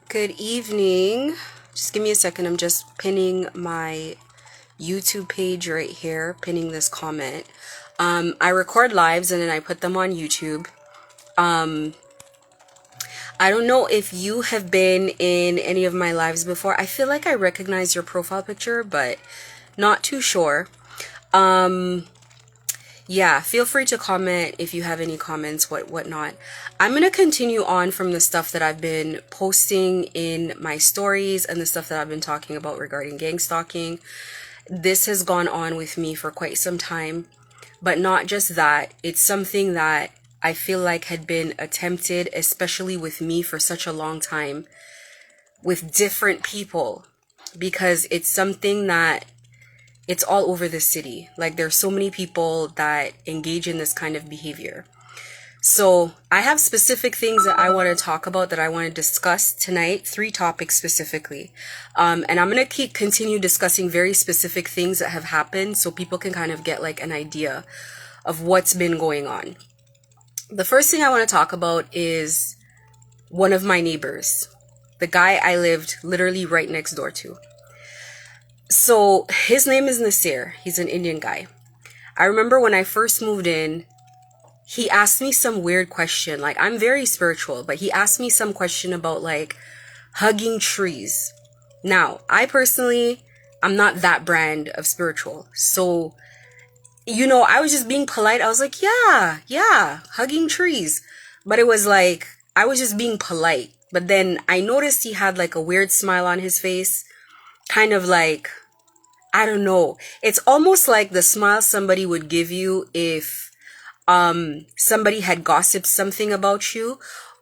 Good evening. Just give me a second. I'm just pinning my YouTube page right here, pinning this comment. I record lives and then I put them on YouTube. I don't know if you have been in any of my lives before. I feel like I recognize your profile picture, but not too sure. Yeah, feel free to comment if you have any comments, whatnot. I'm gonna continue on from the stuff that I've been posting in my stories and the stuff that I've been talking about regarding gang stalking. This has gone on with me for quite some time, but not just that. It's something that I feel like had been attempted, especially with me, for such a long time, with different people, because it's something that it's all over the city. Like, there's so many people that engage in this kind of behavior. So I have specific things that I want to talk about, that I want to discuss tonight, 3 topics specifically. And I'm going to continue discussing very specific things that have happened so people can kind of get like an idea of what's been going on. The first thing I want to talk about is one of my neighbors, the guy I lived literally right next door to. So his name is Nasir. He's an Indian guy. I remember when I first moved in, he asked me some weird question. Like, I'm very spiritual, but he asked me some question about like hugging trees. Now, I personally, I'm not that brand of spiritual. So, I was just being polite. I was like, yeah, hugging trees. But it was like, I was just being polite. But then I noticed he had like a weird smile on his face. Kind of like, I don't know. It's almost like the smile somebody would give you if somebody had gossiped something about you.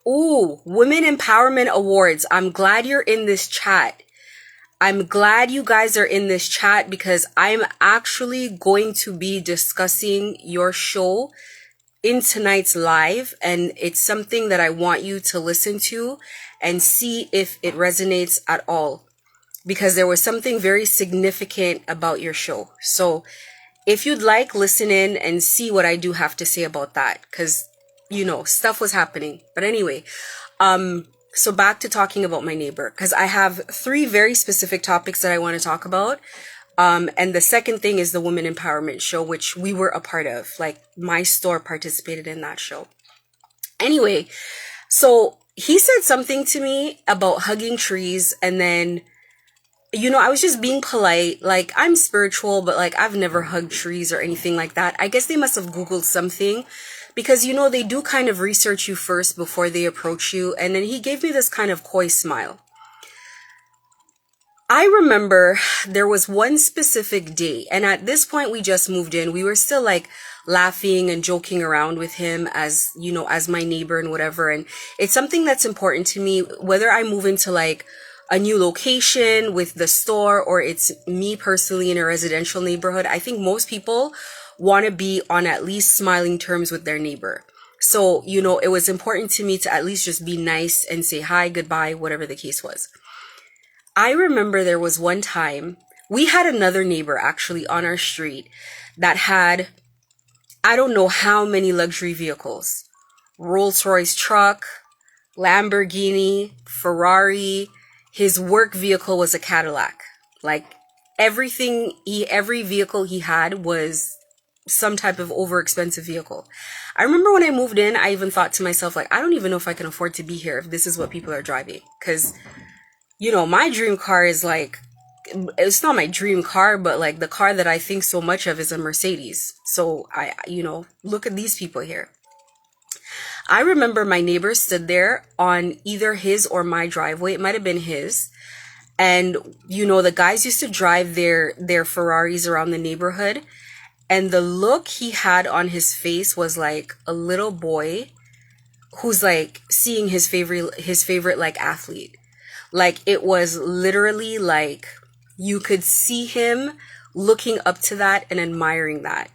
Ooh, Women Empowerment Awards. I'm glad you're in this chat. I'm glad you guys are in this chat, because I'm actually going to be discussing your show in tonight's live, and it's something that I want you to listen to and see if it resonates at all, because there was something very significant about your show. So if you'd like, listen in and see what I do have to say about that, because, stuff was happening. But anyway, so back to talking about my neighbor, because I have 3 very specific topics that I want to talk about. And the second thing is the Women Empowerment show, which we were a part of. Like, my store participated in that show. Anyway, so he said something to me about hugging trees, and then I was just being polite. Like, I'm spiritual, but like, I've never hugged trees or anything like that. I guess they must have Googled something, because, they do kind of research you first before they approach you. And then he gave me this kind of coy smile. I remember there was one specific day, and at this point we just moved in. We were still like laughing and joking around with him as, as my neighbor and whatever. And it's something that's important to me, whether I move into like a new location with the store, or it's me personally in a residential neighborhood. I think most people want to be on at least smiling terms with their neighbor. So, it was important to me to at least just be nice and say hi, goodbye, whatever the case was. I remember there was one time we had another neighbor actually on our street that had, I don't know how many luxury vehicles: Rolls-Royce truck, Lamborghini, Ferrari. His work vehicle was a Cadillac. Like, every vehicle he had was some type of over expensive vehicle. I remember when I moved in, I even thought to myself, like, I don't even know if I can afford to be here if this is what people are driving. Because, my dream car is like, it's not my dream car, but like the car that I think so much of is a Mercedes. So I look at these people here. I remember my neighbor stood there on either his or my driveway. It might have been his. And, the guys used to drive their Ferraris around the neighborhood. And the look he had on his face was like a little boy who's like seeing his favorite like athlete. Like, it was literally like you could see him looking up to that and admiring that.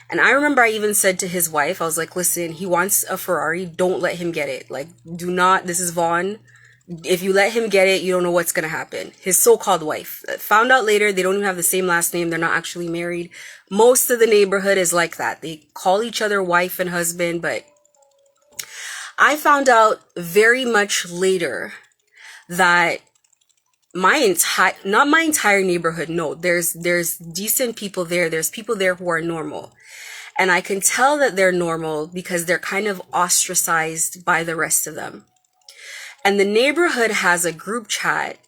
And I remember I even said to his wife, I was like, listen, he wants a Ferrari. Don't let him get it. Like, do not. This is Vaughn. If you let him get it, you don't know what's going to happen. His so-called wife. Found out later, they don't even have the same last name. They're not actually married. Most of the neighborhood is like that. They call each other wife and husband. But I found out very much later that not my entire neighborhood, no, there's decent people there. There's people there who are normal. And I can tell that they're normal because they're kind of ostracized by the rest of them. And the neighborhood has a group chat,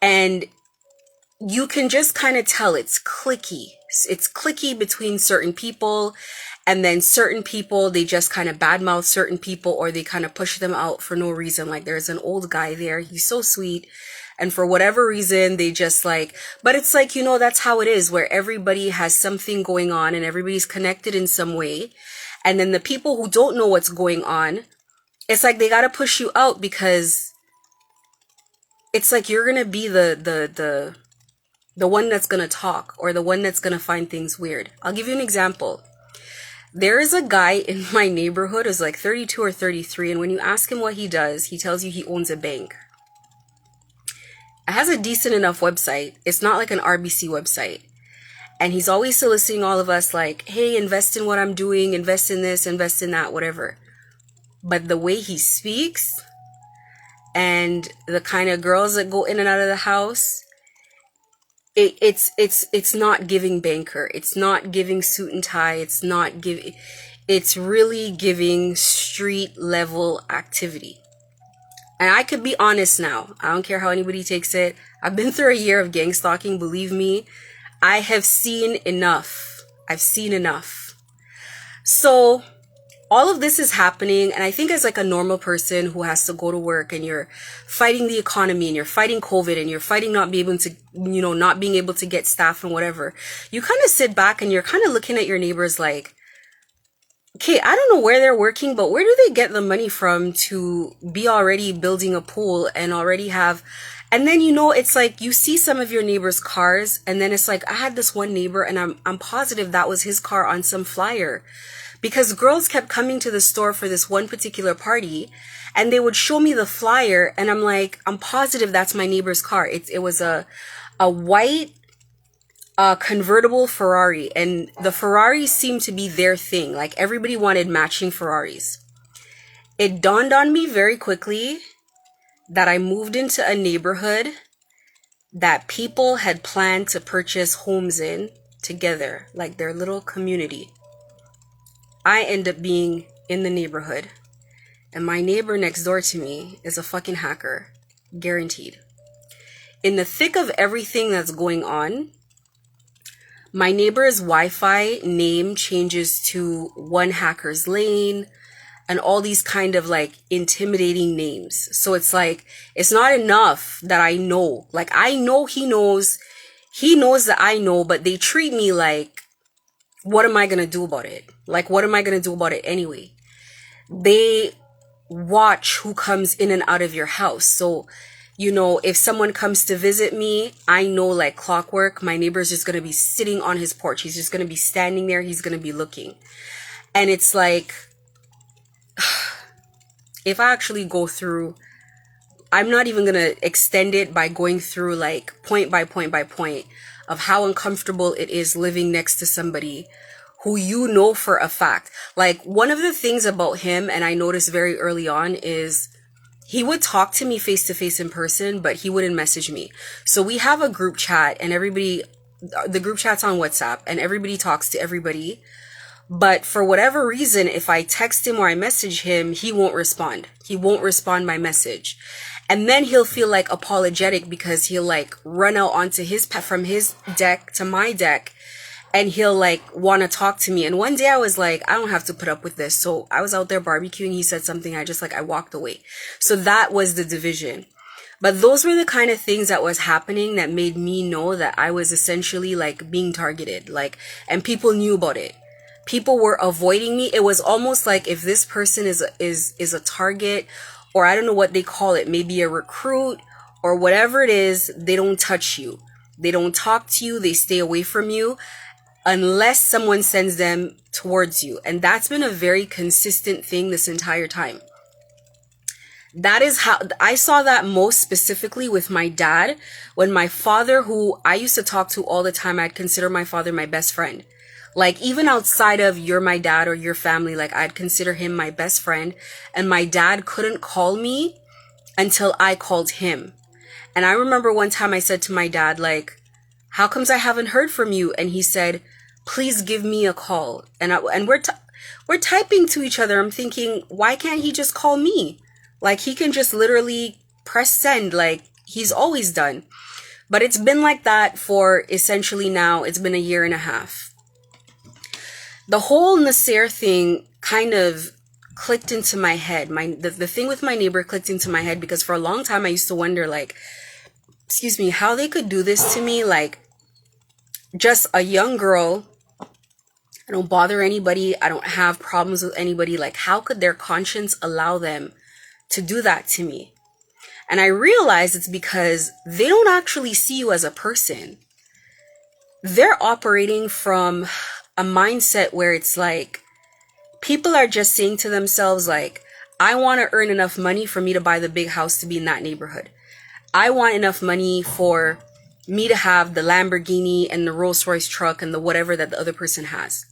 and you can just kind of tell it's cliquey. It's cliquey between certain people, and then certain people, they just kind of badmouth certain people, or they kind of push them out for no reason. Like, there's an old guy there, he's so sweet, and for whatever reason, they just like, but it's like, that's how it is, where everybody has something going on and everybody's connected in some way. And then the people who don't know what's going on, it's like they gotta push you out, because it's like you're gonna be the one that's gonna talk, or the one that's gonna find things weird. I'll give you an example. There is a guy in my neighborhood who's like 32 or 33, and when you ask him what he does, he tells you he owns a bank. It has a decent enough website. It's not like an RBC website. And he's always soliciting all of us like, hey, invest in what I'm doing, invest in this, invest in that, whatever. But the way he speaks, and the kind of girls that go in and out of the house, it's not giving banker. It's not giving suit and tie. It's really giving street level activity. And I could be honest now. I don't care how anybody takes it. I've been through a year of gang stalking. Believe me, I have seen enough. I've seen enough. So all of this is happening, and I think as like a normal person who has to go to work, and you're fighting the economy, and you're fighting COVID, and you're fighting not being able to get staff and whatever, you kind of sit back and you're kind of looking at your neighbors like, okay, I don't know where they're working, but where do they get the money from to be already building a pool and already have, and then it's like you see some of your neighbors' cars, and then it's like, I had this one neighbor, and I'm positive that was his car on some flyer. Because girls kept coming to the store for this one particular party, and they would show me the flyer, and I'm like, I'm positive that's my neighbor's car. It was a white convertible Ferrari, and the Ferraris seemed to be their thing. Like, everybody wanted matching Ferraris. It dawned on me very quickly that I moved into a neighborhood that people had planned to purchase homes in together, like their little community. I end up being in the neighborhood, and my neighbor next door to me is a fucking hacker, guaranteed. In the thick of everything that's going on, my neighbor's Wi-Fi name changes to One Hacker's Lane, and all these kind of like intimidating names. So it's like, it's not enough that I know. Like, I know he knows that I know, but they treat me like, what am I going to do about it? Like, what am I going to do about it anyway? They watch who comes in and out of your house. So, if someone comes to visit me, I know like clockwork, my neighbor's just going to be sitting on his porch. He's just going to be standing there. He's going to be looking. And it's like, if I actually go through, I'm not even going to extend it by going through like point by point by point of how uncomfortable it is living next to somebody who for a fact. Like, one of the things about him, and I noticed very early on, is he would talk to me face to face in person, but he wouldn't message me. So we have a group chat, and the group chat's on WhatsApp, and everybody talks to everybody. But for whatever reason, if I text him or I message him, he won't respond. He won't respond my message. And then he'll feel like apologetic, because he'll like run out onto from his deck to my deck, and he'll like want to talk to me. And one day I was like, I don't have to put up with this. So I was out there barbecuing. He said something. I walked away. So that was the division. But those were the kind of things that was happening that made me know that I was essentially like being targeted, like, and people knew about it. People were avoiding me. It was almost like if this person is a target, or I don't know what they call it, maybe a recruit or whatever it is, they don't touch you. They don't talk to you. They stay away from you unless someone sends them towards you. And that's been a very consistent thing this entire time. That is how I saw that most specifically with my dad, when my father, who I used to talk to all the time, I'd consider my father my best friend. Like, even outside of you're my dad or your family, like, I'd consider him my best friend. And my dad couldn't call me until I called him. And I remember one time I said to my dad, like, how comes I haven't heard from you? And he said, please give me a call. And we're typing to each other. I'm thinking, why can't he just call me? Like, he can just literally press send like he's always done. But it's been like that for essentially now, it's been a year and a half. The whole Nasir thing kind of clicked into my head. The thing with my neighbor clicked into my head because for a long time I used to wonder, like, excuse me, how they could do this to me. Like, just a young girl. I don't bother anybody. I don't have problems with anybody. Like, how could their conscience allow them to do that to me? And I realize it's because they don't actually see you as a person. They're operating from a mindset where it's like, people are just saying to themselves, like, I want to earn enough money for me to buy the big house to be in that neighborhood. I want enough money for me to have the Lamborghini and the Rolls Royce truck and the whatever that the other person has.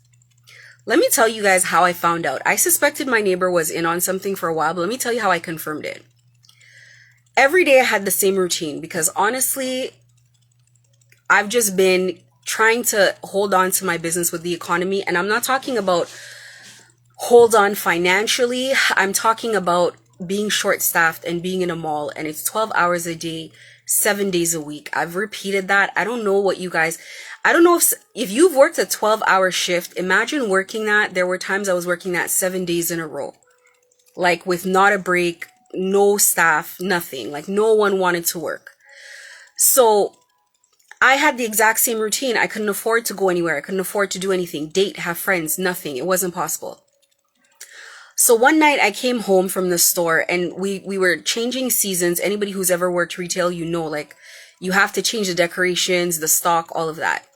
Let me tell you guys how I found out. I suspected my neighbor was in on something for a while, but let me tell you how I confirmed it. Every day I had the same routine because honestly, I've just been trying to hold on to my business with the economy. And I'm not talking about hold on financially. I'm talking about being short-staffed and being in a mall, and it's 12 hours a day, 7 days a week. I've repeated that. I don't know what you guys, I don't know if you've worked a 12-hour shift, imagine working that. There were times I was working that 7 days in a row, like with not a break, no staff, nothing. Like, no one wanted to work. So I had the exact same routine. I couldn't afford to go anywhere. I couldn't afford to do anything, date, have friends, nothing. It wasn't possible. So one night I came home from the store and we were changing seasons. Anybody who's ever worked retail, you know, like, you have to change the decorations, the stock, all of that.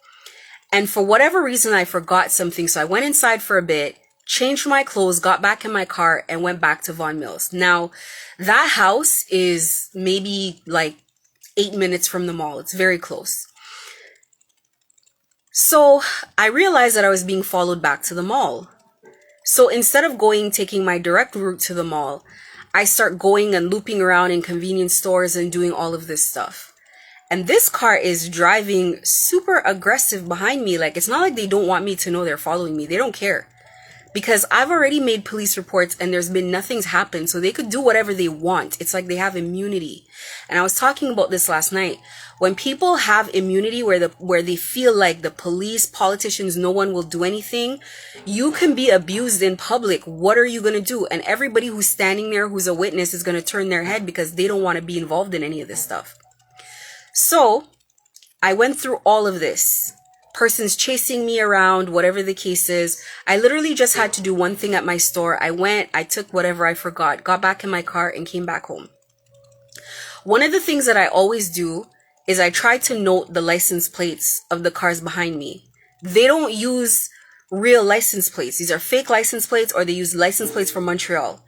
And for whatever reason, I forgot something. So I went inside for a bit, changed my clothes, got back in my car, and went back to Vaughan Mills. Now, that house is maybe like 8 minutes from the mall. It's very close. So I realized that I was being followed back to the mall. So instead of taking my direct route to the mall, I start going and looping around in convenience stores and doing all of this stuff. And this car is driving super aggressive behind me. Like, it's not like they don't want me to know they're following me. They don't care. Because I've already made police reports and there's been nothing's happened. So they could do whatever they want. It's like they have immunity. And I was talking about this last night. When people have immunity where they feel like the police, politicians, no one will do anything, you can be abused in public. What are you going to do? And everybody who's standing there who's a witness is going to turn their head because they don't want to be involved in any of this stuff. So I went through all of this. Persons chasing me around, whatever the case is. I literally just had to do one thing at my store. I went, I took whatever I forgot, got back in my car and came back home. One of the things that I always do is I try to note the license plates of the cars behind me. They don't use real license plates. These are fake license plates, or they use license plates from Montreal.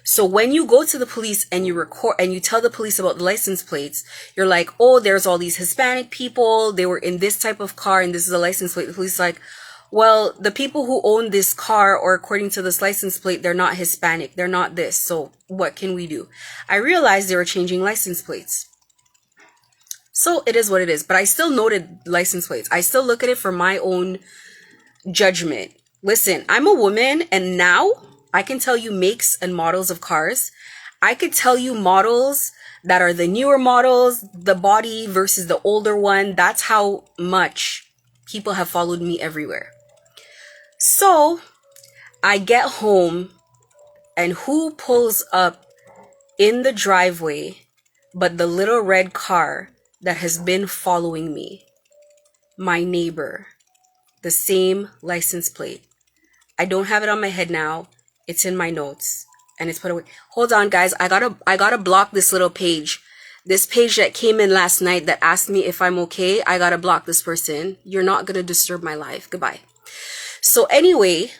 So when you go to the police and you record and you tell the police about the license plates, you're like, oh, there's all these Hispanic people. They were in this type of car and this is a license plate. The police is like, well, the people who own this car, or according to this license plate, they're not Hispanic. They're not this. So what can we do? I realized they were changing license plates. So it is what it is. But I still noted license plates. I still look at it for my own judgment. Listen, I'm a woman, and now I can tell you makes and models of cars. I could tell you models that are the newer models, the body versus the older one. That's how much people have followed me everywhere. So I get home, and who pulls up in the driveway but the little red car that has been following me? My neighbor. The same license plate. I don't have it on my head now. It's in my notes and it's put away. Hold on, guys. I gotta block this little page. This page that came in last night that asked me if I'm okay. I gotta block this person. You're not gonna disturb my life. Goodbye. So anyway,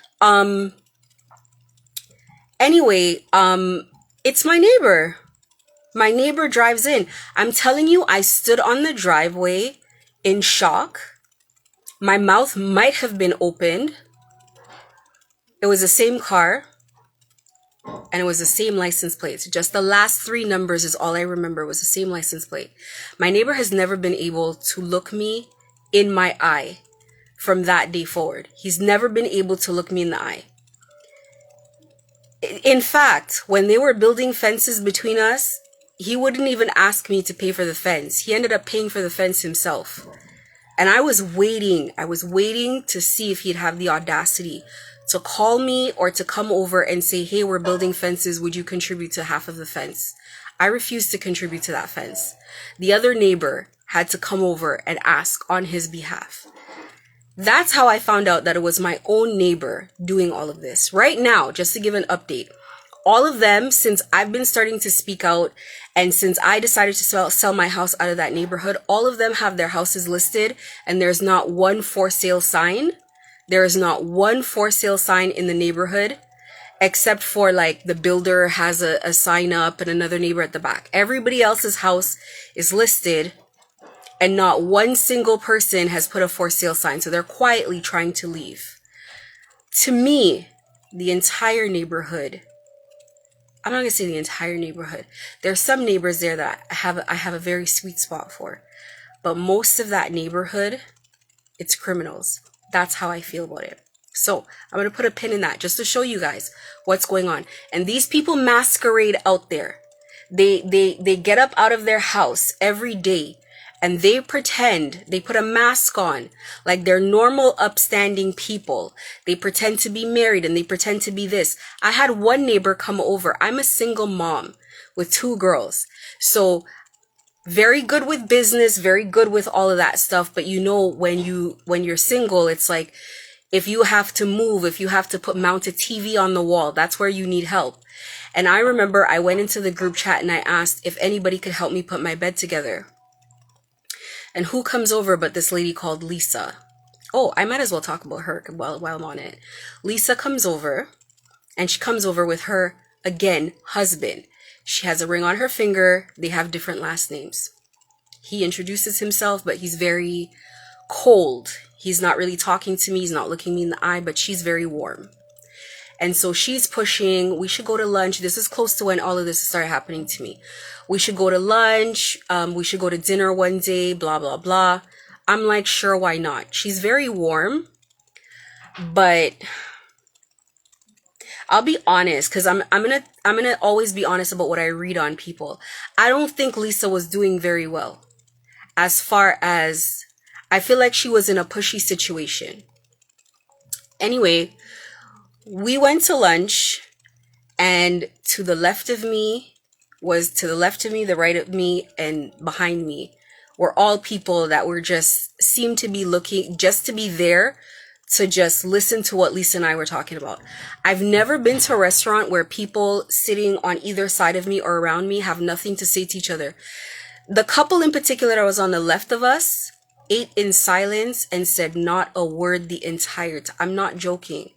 it's my neighbor. My neighbor drives in. I'm telling you, I stood on the driveway in shock. My mouth might have been opened. It was the same car. and it was the same license plate. Just the last 3 numbers is all I remember, was the same license plate. My neighbor has never been able to look me in my eye from that day forward. He's never been able to look me in the eye. In fact, when they were building fences between us, he wouldn't even ask me to pay for the fence. He ended up paying for the fence himself. And I was waiting to see if he'd have the audacity to call me or to come over and say, hey, we're building fences. Would you contribute to half of the fence? I refused to contribute to that fence. The other neighbor had to come over and ask on his behalf. That's how I found out that it was my own neighbor doing all of this. Right now, just to give an update, all of them, since I've been starting to speak out and since I decided to sell my house out of that neighborhood, all of them have their houses listed and there's not one for sale sign. There is not one for sale sign in the neighborhood, except for like the builder has a sign up and another neighbor at the back. Everybody else's house is listed and not one single person has put a for sale sign. So they're quietly trying to leave. To me, the entire neighborhood, I'm not going to say the entire neighborhood. There's some neighbors there that I have a very sweet spot for. But most of that neighborhood, it's criminals. That's how I feel about it. So I'm going to put a pin in that just to show you guys what's going on. And these people masquerade out there. They get up out of their house every day and they pretend, they put a mask on like they're normal, upstanding people. They pretend to be married and they pretend to be this. I had one neighbor come over. I'm a single mom with 2 girls. So very good with business, very good with all of that stuff. But you know, when you're single, it's like, if you have to move, if you have to mount a TV on the wall, that's where you need help. And I remember I went into the group chat and I asked if anybody could help me put my bed together. And who comes over but this lady called Lisa? Oh, I might as well talk about her while I'm on it. Lisa comes over, and she comes over with her, again, husband. She has a ring on her finger. They have different last names. He introduces himself, but he's very cold. He's not really talking to me. He's not looking me in the eye, but she's very warm. And so she's pushing, we should go to lunch. This is close to when all of this started happening to me. We should go to lunch. We should go to dinner one day, blah, blah, blah. I'm like, sure, why not? She's very warm, but I'll be honest, because I'm gonna always be honest about what I read on people. I don't think Lisa was doing very well. As far as, I feel like she was in a pushy situation. Anyway, we went to lunch, and to the left of me, the right of me, and behind me were all people that were seemed to be looking just to be there to just listen to what Lisa and I were talking about. I've never been to a restaurant where people sitting on either side of me or around me have nothing to say to each other. The couple in particular that was on the left of us ate in silence and said not a word the entire time. I'm not joking.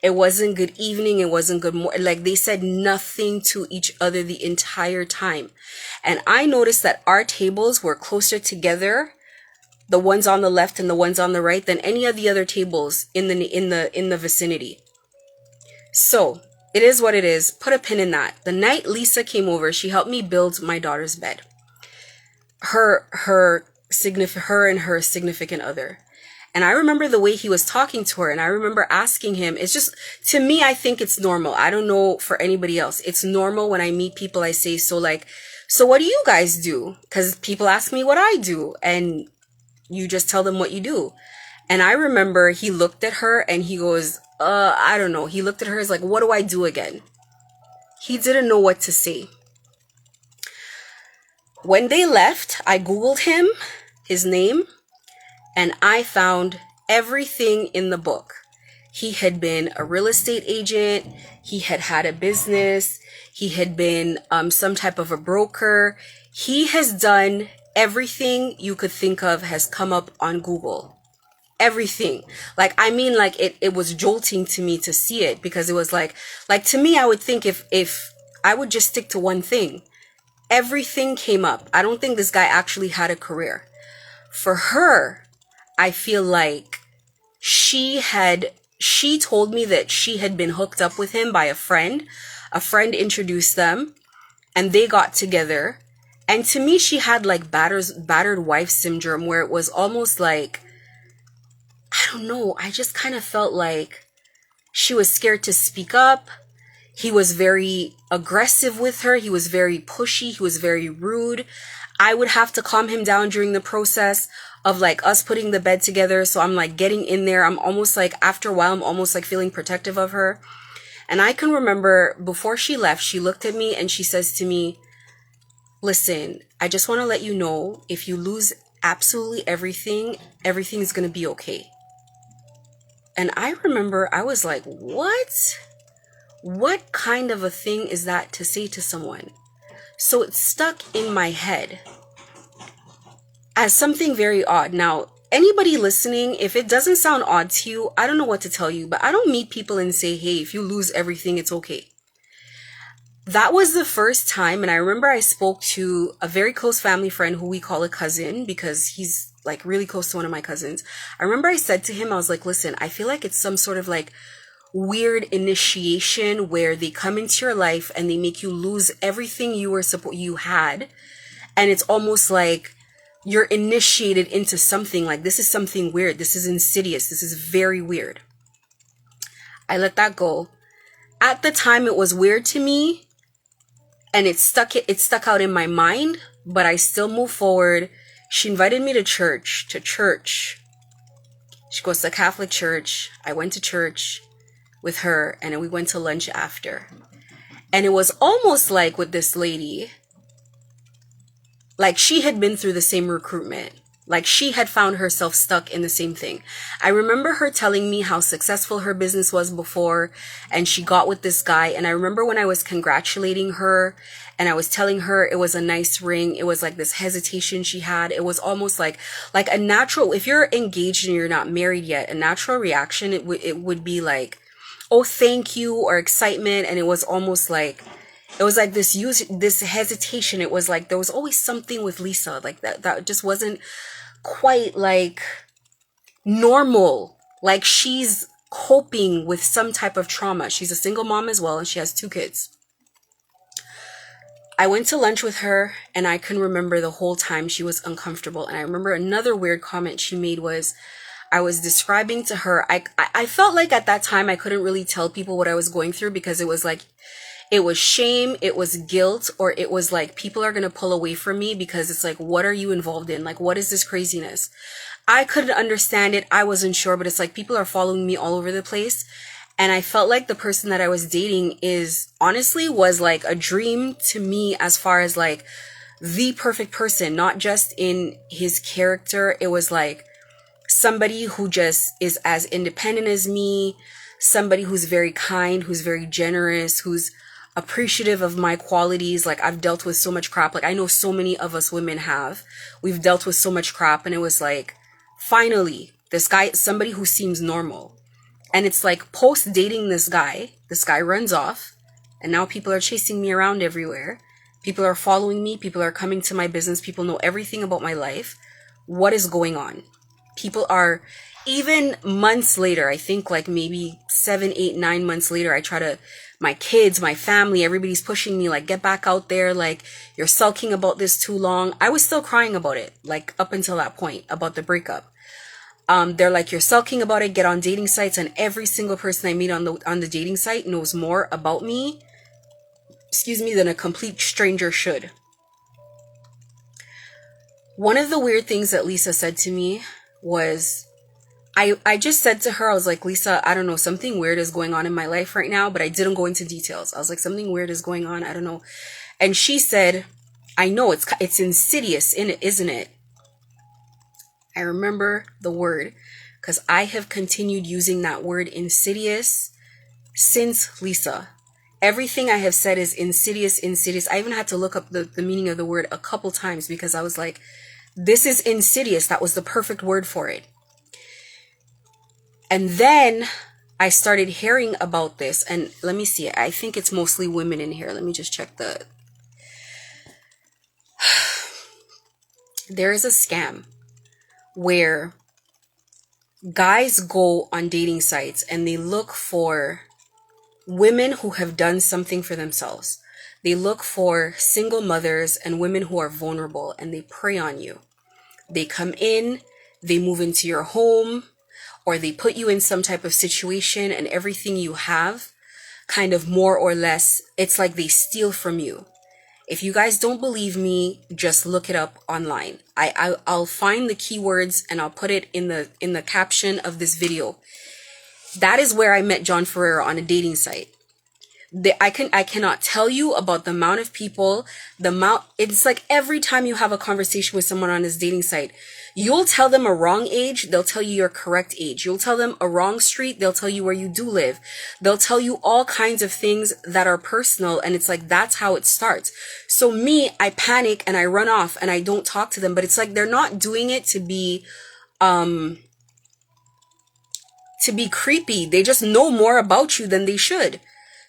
It wasn't good evening. It wasn't good morning. Like, they said nothing to each other the entire time. And I noticed that our tables were closer together, the ones on the left and the ones on the right, than any of the other tables in the vicinity. So it is what it is. Put a pin in that. The night Lisa came over, she helped me build my daughter's bed. Her and her significant other. And I remember the way he was talking to her, and I remember asking him, it's just, to me, I think it's normal. I don't know for anybody else. It's normal when I meet people, I say, so what do you guys do? Because people ask me what I do, and you just tell them what you do. And I remember he looked at her and he goes, I don't know. He looked at her as like, what do I do again? He didn't know what to say. When they left, I Googled him, his name, and I found everything in the book. He had been a real estate agent. He had a business. He had been some type of a broker. He has done everything you could think of, has come up on Google. Everything. Like, I mean, like, it was jolting to me to see it, because it was like to me, I would think if I would just stick to one thing, everything came up. I don't think this guy actually had a career. For her, I feel like she she told me that she had been hooked up with him by a friend. A friend introduced them and they got together. And to me, she had like battered wife syndrome, where it was almost like, I don't know, I just kind of felt like she was scared to speak up. He was very aggressive with her. He was very pushy. He was very rude. I would have to calm him down during the process of like us putting the bed together. So I'm like getting in there. I'm almost like, after a while, I'm almost like feeling protective of her. And I can remember before she left, she looked at me and she says to me, listen, I just want to let you know, if you lose absolutely everything, everything's going to be okay. And I remember I was like, what? What kind of a thing is that to say to someone? So it stuck in my head as something very odd. Now, anybody listening, if it doesn't sound odd to you, I don't know what to tell you, but I don't meet people and say, hey, if you lose everything, it's okay. That was the first time, and I remember I spoke to a very close family friend who we call a cousin because he's like really close to one of my cousins. I remember I said to him, I was like, listen, I feel like it's some sort of like weird initiation where they come into your life and they make you lose everything you had, and it's almost like you're initiated into something. Like, this is something weird, this is insidious, this is very weird. I let that go. At the time, it was weird to me, and it stuck out in my mind, but I still moved forward. She invited me to church. She goes to a Catholic church. I went to church with her, and then we went to lunch after. And it was almost like with this lady, like she had been through the same recruitment. Like she had found herself stuck in the same thing. I remember her telling me how successful her business was before, and she got with this guy. And I remember when I was congratulating her and I was telling her it was a nice ring, it was like this hesitation she had. It was almost like a natural, if you're engaged and you're not married yet, a natural reaction, it would be like, oh, thank you, or excitement. And it was almost like, it was like this hesitation. It was like there was always something with Lisa like that just wasn't quite like normal. Like she's coping with some type of trauma. She's a single mom as well, and she has 2 kids. I went to lunch with her, and I can remember the whole time she was uncomfortable. And I remember another weird comment she made was, I was describing to her, I felt like at that time I couldn't really tell people what I was going through, because it was like, it was shame, it was guilt, or it was like people are going to pull away from me because it's like, what are you involved in? Like, what is this craziness? I couldn't understand it. I wasn't sure, but it's like people are following me all over the place. And I felt like the person that I was dating was like a dream to me, as far as like the perfect person, not just in his character. It was like somebody who just is as independent as me, somebody who's very kind, who's very generous, who's appreciative of my qualities. Like, I've dealt with so much crap. Like, I know so many of us women we've dealt with so much crap. And it was like, finally, this guy, somebody who seems normal. And it's like, post dating this guy runs off, and now people are chasing me around everywhere. People are following me. People are coming to my business. People know everything about my life. What is going on? People are, even months later, I think like maybe 7, 8, 9 months later, my kids, my family, everybody's pushing me, like, get back out there. Like, you're sulking about this too long. I was still crying about it, like, up until that point, about the breakup. They're like, you're sulking about it, get on dating sites. And every single person I meet on the dating site knows more about me, than a complete stranger should. One of the weird things that Lisa said to me was, I just said to her, I was like, Lisa, I don't know, something weird is going on in my life right now, but I didn't go into details. I was like, something weird is going on, I don't know. And she said, I know, it's insidious, isn't it? I remember the word, because I have continued using that word insidious since Lisa. Everything I have said is insidious. I even had to look up the meaning of the word a couple times, because I was like, this is insidious. That was the perfect word for it. And then I started hearing about this, and let me see, I think it's mostly women in here. Let me just check there is a scam where guys go on dating sites and they look for women who have done something for themselves. They look for single mothers and women who are vulnerable, and they prey on you. They come in, they move into your home, or they put you in some type of situation, and everything you have, kind of more or less, it's like they steal from you. If you guys don't believe me, just look it up online. I'll find the keywords and I'll put it in the caption of this video. That is where I met John Ferreira, on a dating site. I cannot tell you about the amount of people, it's like every time you have a conversation with someone on this dating site, you'll tell them a wrong age, they'll tell you your correct age. You'll tell them a wrong street, they'll tell you where you do live. They'll tell you all kinds of things that are personal, and it's like, that's how it starts. So me, I panic and I run off and I don't talk to them, but it's like they're not doing it to be creepy. They just know more about you than they should.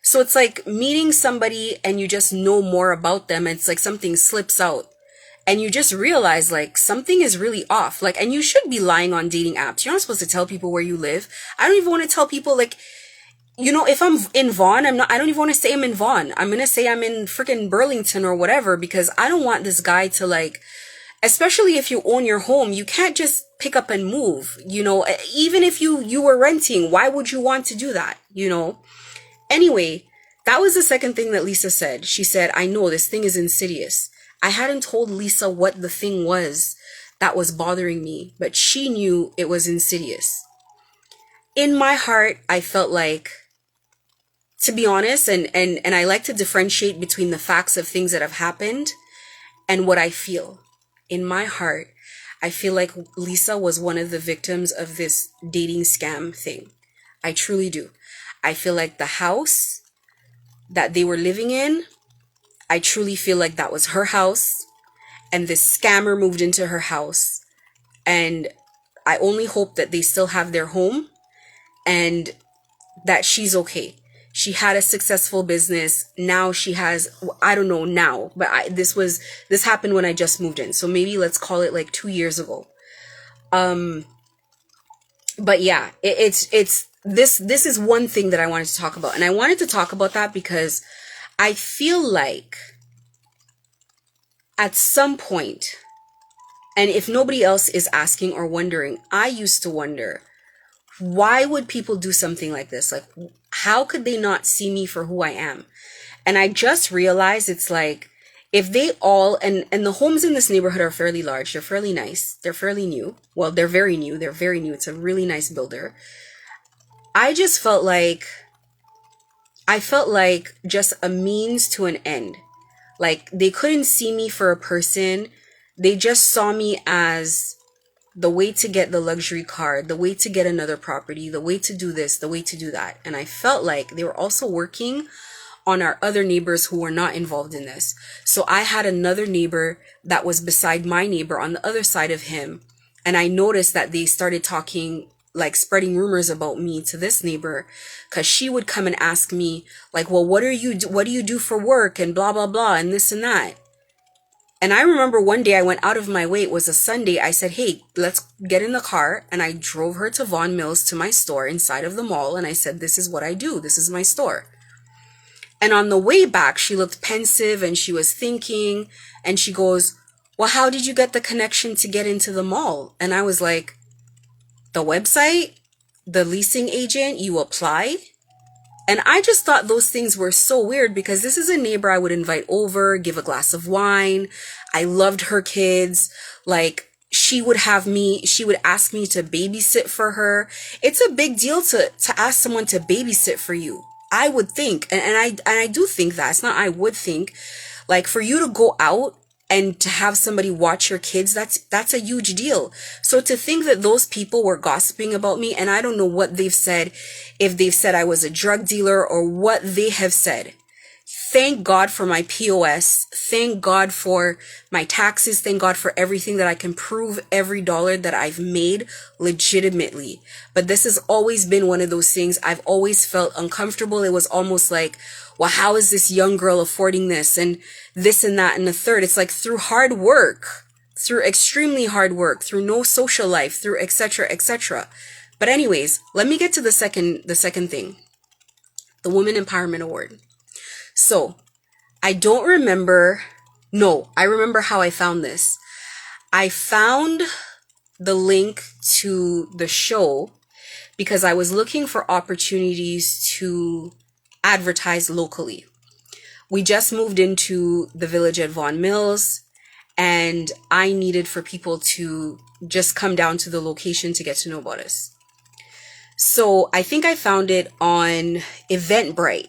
So it's like meeting somebody and you just know more about them, and it's like something slips out and you just realize like something is really off. Like, and you should be lying on dating apps. You're not supposed to tell people where you live. I don't even want to tell people, like, you know, if I'm in Vaughan, I don't even want to say I'm in Vaughan. I'm going to say I'm in freaking Burlington or whatever, because I don't want this guy to, like, especially if you own your home, you can't just pick up and move, you know, even if you were renting, why would you want to do that? You know? Anyway, that was the second thing that Lisa said. She said, I know this thing is insidious. I hadn't told Lisa what the thing was that was bothering me, but she knew it was insidious. In my heart, I felt like, to be honest, and I like to differentiate between the facts of things that have happened and what I feel. In my heart, I feel like Lisa was one of the victims of this dating scam thing. I truly do. I feel like the house that they were living in, I truly feel like that was her house, and this scammer moved into her house. And I only hope that they still have their home and that she's okay. She had a successful business. Now she has, I don't know now, but this happened when I just moved in. So maybe let's call it like 2 years ago. But yeah, this is one thing that I wanted to talk about. And I wanted to talk about that because I feel like at some point, and if nobody else is asking or wondering, I used to wonder, why would people do something like this? Like, how could they not see me for who I am? And I just realized it's like, if they all, and the homes in this neighborhood are fairly large, they're fairly nice, they're fairly new. Well, they're very new. It's a really nice builder. I felt like just a means to an end. Like, they couldn't see me for a person. They just saw me as the way to get the luxury car, the way to get another property, the way to do this, the way to do that. And I felt like they were also working on our other neighbors who were not involved in this. So I had another neighbor that was beside my neighbor on the other side of him. And I noticed that they started talking, like spreading rumors about me to this neighbor, because she would come and ask me like, well, what do you do for work, and blah, blah, blah, and this and that. And I remember one day I went out of my way. It was a Sunday. I said, hey, let's get in the car. And I drove her to Vaughan Mills, to my store inside of the mall. And I said, this is what I do. This is my store. And on the way back, she looked pensive and she was thinking, and she goes, well, how did you get the connection to get into the mall? And I was like, the website, the leasing agent, you apply? And I just thought those things were so weird, because this is a neighbor I would invite over, give a glass of wine. I loved her kids. Like, she would ask me to babysit for her. It's a big deal to ask someone to babysit for you, I would think. And I do think that. It's not I would think. Like, for you to go out and to have somebody watch your kids, that's a huge deal. So to think that those people were gossiping about me, and I don't know what they've said, if they've said I was a drug dealer or what they have said. Thank God for my POS. Thank God for my taxes. Thank God for everything that I can prove every dollar that I've made legitimately. But this has always been one of those things. I've always felt uncomfortable. It was almost like, well, how is this young girl affording this and this and that and the third? It's like through hard work, through extremely hard work, through no social life, through etc., etc. But anyways, let me get to the second thing, the Women Empowerment Award. So I don't remember. No, I remember how I found this. I found the link to the show because I was looking for opportunities to advertise locally. We just moved into the village at Vaughan Mills, and I needed for people to just come down to the location to get to know about us. So I think I found it on Eventbrite.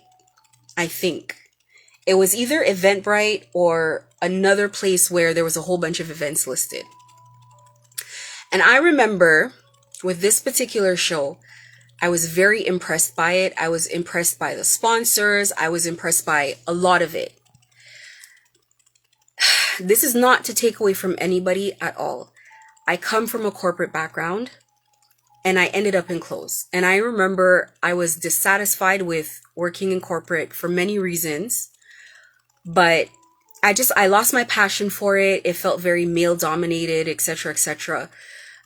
I think it was either Eventbrite or another place where there was a whole bunch of events listed. And I remember with this particular show, I was very impressed by it. I was impressed by the sponsors. I was impressed by a lot of it. This is not to take away from anybody at all. I come from a corporate background and I ended up in clothes. And I remember I was dissatisfied with working in corporate for many reasons, but I lost my passion for it. It felt very male dominated, etc., etc.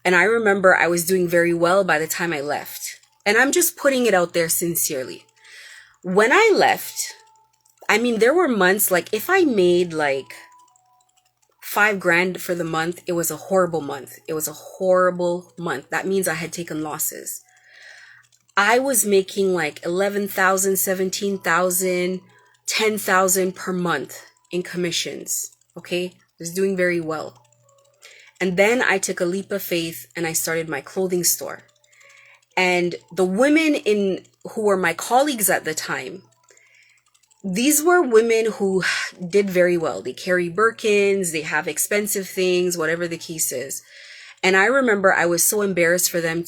And I remember I was doing very well by the time I left. And I'm just putting it out there sincerely. When I left, I mean, there were months, like if I made like $5,000 for the month, it was a horrible month. It was a horrible month. That means I had taken losses. I was making like 11,000, 17,000, 10,000 per month in commissions. Okay. I was doing very well. And then I took a leap of faith and I started my clothing store. And the women who were my colleagues at the time, these were women who did very well. They carry Birkins, they have expensive things, whatever the case is. And I remember I was so embarrassed for them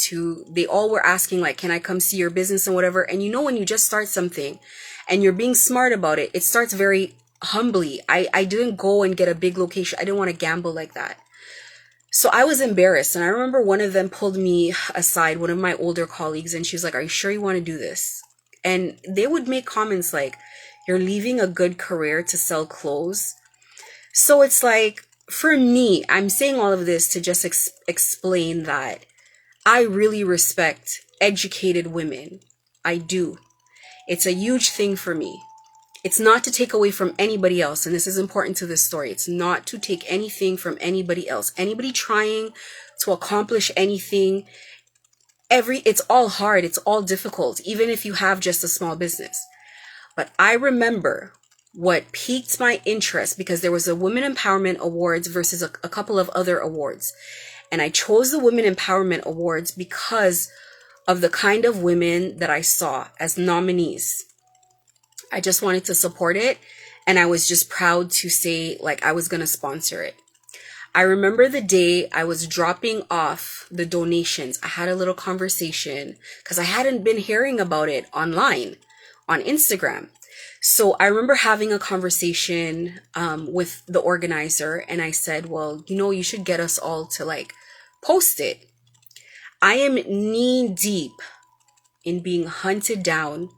they all were asking like, can I come see your business and whatever? And you know, when you just start something and you're being smart about it, it starts very humbly. I didn't go and get a big location. I didn't want to gamble like that. So I was embarrassed. And I remember one of them pulled me aside, one of my older colleagues, and she was like, are you sure you want to do this? And they would make comments like, you're leaving a good career to sell clothes. So it's like, for me, I'm saying all of this to just explain that I really respect educated women. I do. It's a huge thing for me. It's not to take away from anybody else. And this is important to this story. It's not to take anything from anybody else. Anybody trying to accomplish anything, it's all hard. It's all difficult, even if you have just a small business. But I remember what piqued my interest because there was a Women Empowerment Awards versus a couple of other awards. And I chose the Women Empowerment Awards because of the kind of women that I saw as nominees. I just wanted to support it. And I was just proud to say like I was going to sponsor it. I remember the day I was dropping off the donations. I had a little conversation because I hadn't been hearing about it online on Instagram. So I remember having a conversation with the organizer and I said, well, you know, you should get us all to like post it. I am knee deep in being hunted down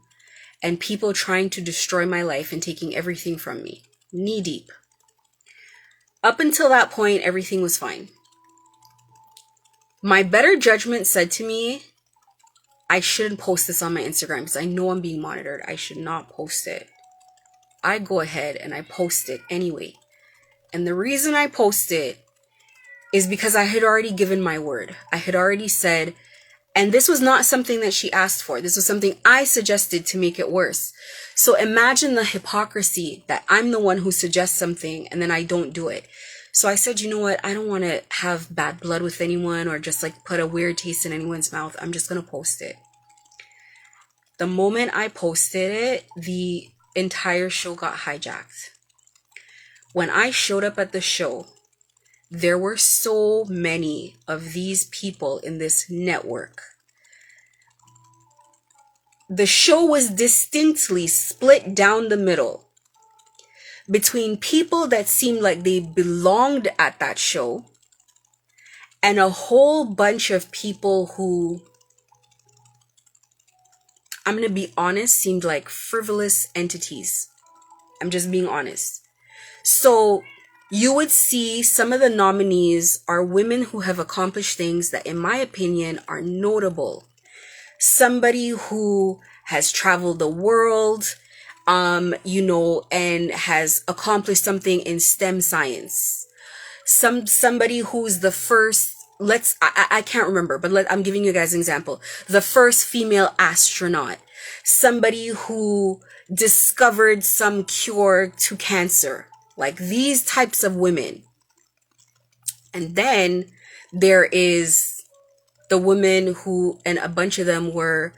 and people trying to destroy my life and taking everything from me. Knee deep. Up until that point, everything was fine. My better judgment said to me, I shouldn't post this on my Instagram because I know I'm being monitored. I should not post it. I go ahead and I post it anyway. And the reason I post it is because I had already given my word. I had already said, and this was not something that she asked for. This was something I suggested to make it worse. So imagine the hypocrisy that I'm the one who suggests something and then I don't do it. So I said, you know what? I don't want to have bad blood with anyone or just like put a weird taste in anyone's mouth. I'm just going to post it. The moment I posted it, the entire show got hijacked. When I showed up at the show, there were so many of these people in this network. The show was distinctly split down the middle between people that seemed like they belonged at that show and a whole bunch of people who, I'm going to be honest, seemed like frivolous entities. I'm just being honest. So you would see some of the nominees are women who have accomplished things that, in my opinion, are notable. somebody who has traveled the world, and has accomplished something in STEM science. Somebody who's the first, I can't remember, but I'm giving you guys an example. The first female astronaut. Somebody who discovered some cure to cancer. Like these types of women. And then there is the women who, and a bunch of them were,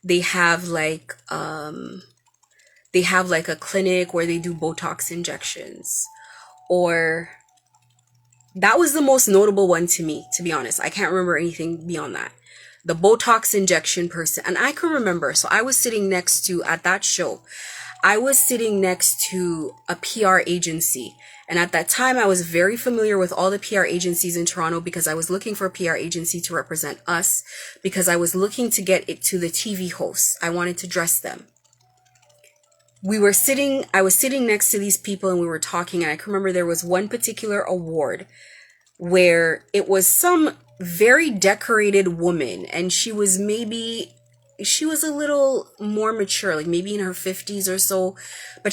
they have like a clinic where they do Botox injections. Or that was the most notable one to me, to be honest. I can't remember anything beyond that. The Botox injection person. And I can remember, so I was sitting next to, at that show, I was sitting next to a PR agency. And at that time, I was very familiar with all the PR agencies in Toronto because I was looking for a PR agency to represent us, because I was looking to get it to the TV hosts. I wanted to dress them. I was sitting next to these people and we were talking, and I can remember there was one particular award where it was some very decorated woman, and she was a little more mature, like maybe in her 50s or so, but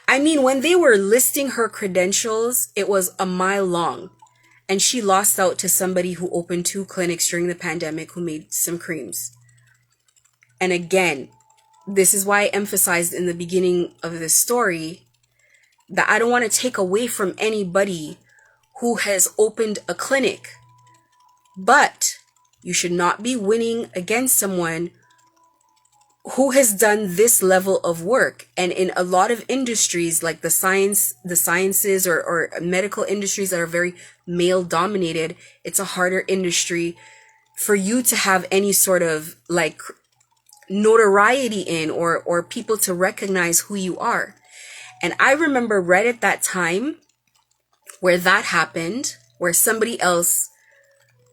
when they were listing her credentials, it was a mile long, and she lost out to somebody who opened 2 clinics during the pandemic who made some creams. And again, this is why I emphasized in the beginning of this story that I don't want to take away from anybody who has opened a clinic, but you should not be winning against someone who has done this level of work. And in a lot of industries, like the sciences or medical industries that are very male dominated, it's a harder industry for you to have any sort of like notoriety in, or people to recognize who you are. And I remember right at that time where that happened, where somebody else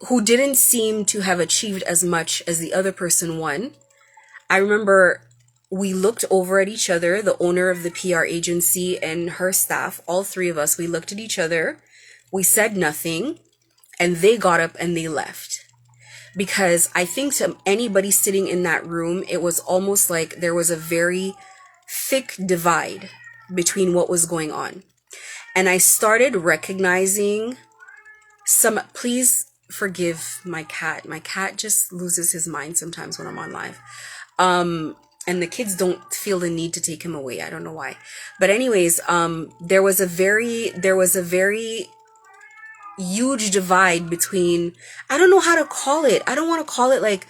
who didn't seem to have achieved as much as the other person won, I remember we looked over at each other, the owner of the PR agency and her staff, all 3 of us, we looked at each other, we said nothing, and they got up and they left. Because I think to anybody sitting in that room, it was almost like there was a very thick divide between what was going on. And I started recognizing please forgive my cat. My cat just loses his mind sometimes when I'm on live. And the kids don't feel the need to take him away. I don't know why. But anyways, there was a very huge divide between, I don't know how to call it. I don't want to call it like,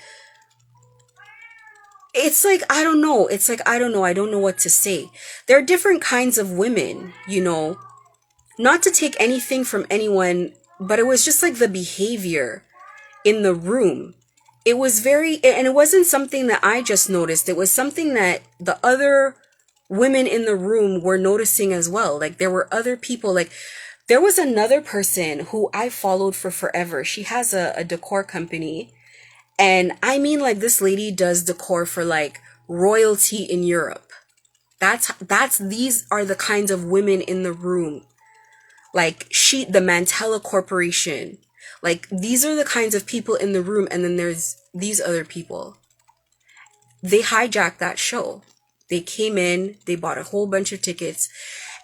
it's like, I don't know. It's like, I don't know. I don't know what to say. There are different kinds of women, not to take anything from anyone, but it was just like the behavior in the room. It was and it wasn't something that I just noticed. It was something that the other women in the room were noticing as well. Like there were other people, like there was another person who I followed for forever. She has a decor company. And I mean, like, this lady does decor for like royalty in Europe. These are the kinds of women in the room. Like the Mantella Corporation. Like these are the kinds of people in the room. And then there's these other people. They hijacked that show. They came in, they bought a whole bunch of tickets.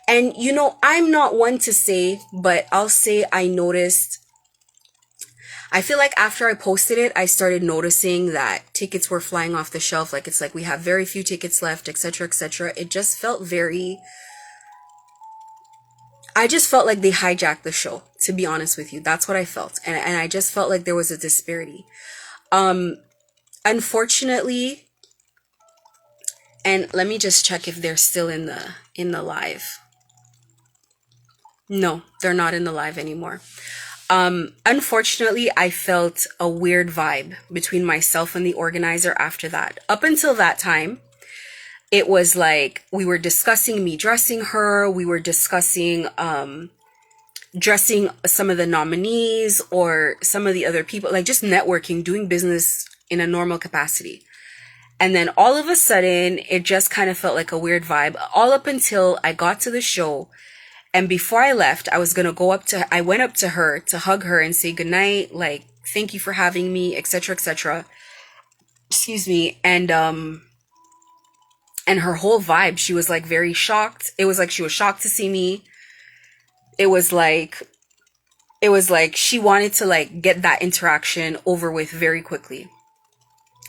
And, I'm not one to say, but I'll say I noticed. I feel like after I posted it, I started noticing that tickets were flying off the shelf. Like, it's like we have very few tickets left, etc., etc. It just felt I just felt like they hijacked the show, to be honest with you. That's what I felt. And I just felt like there was a disparity. Unfortunately, and let me just check if they're still in the live. No, they're not in the live anymore. Unfortunately, I felt a weird vibe between myself and the organizer after that. Up until that time, it was like we were discussing me dressing her. We were discussing dressing some of the nominees or some of the other people, like just networking, doing business in a normal capacity. And then all of a sudden, it just kind of felt like a weird vibe, all up until I got to the show. And before I left, I went up to her to hug her and say goodnight, like, thank you for having me, etc., etc. excuse me, and her whole vibe, she was like very shocked. It was like she was shocked to see me. It was like she wanted to like get that interaction over with very quickly.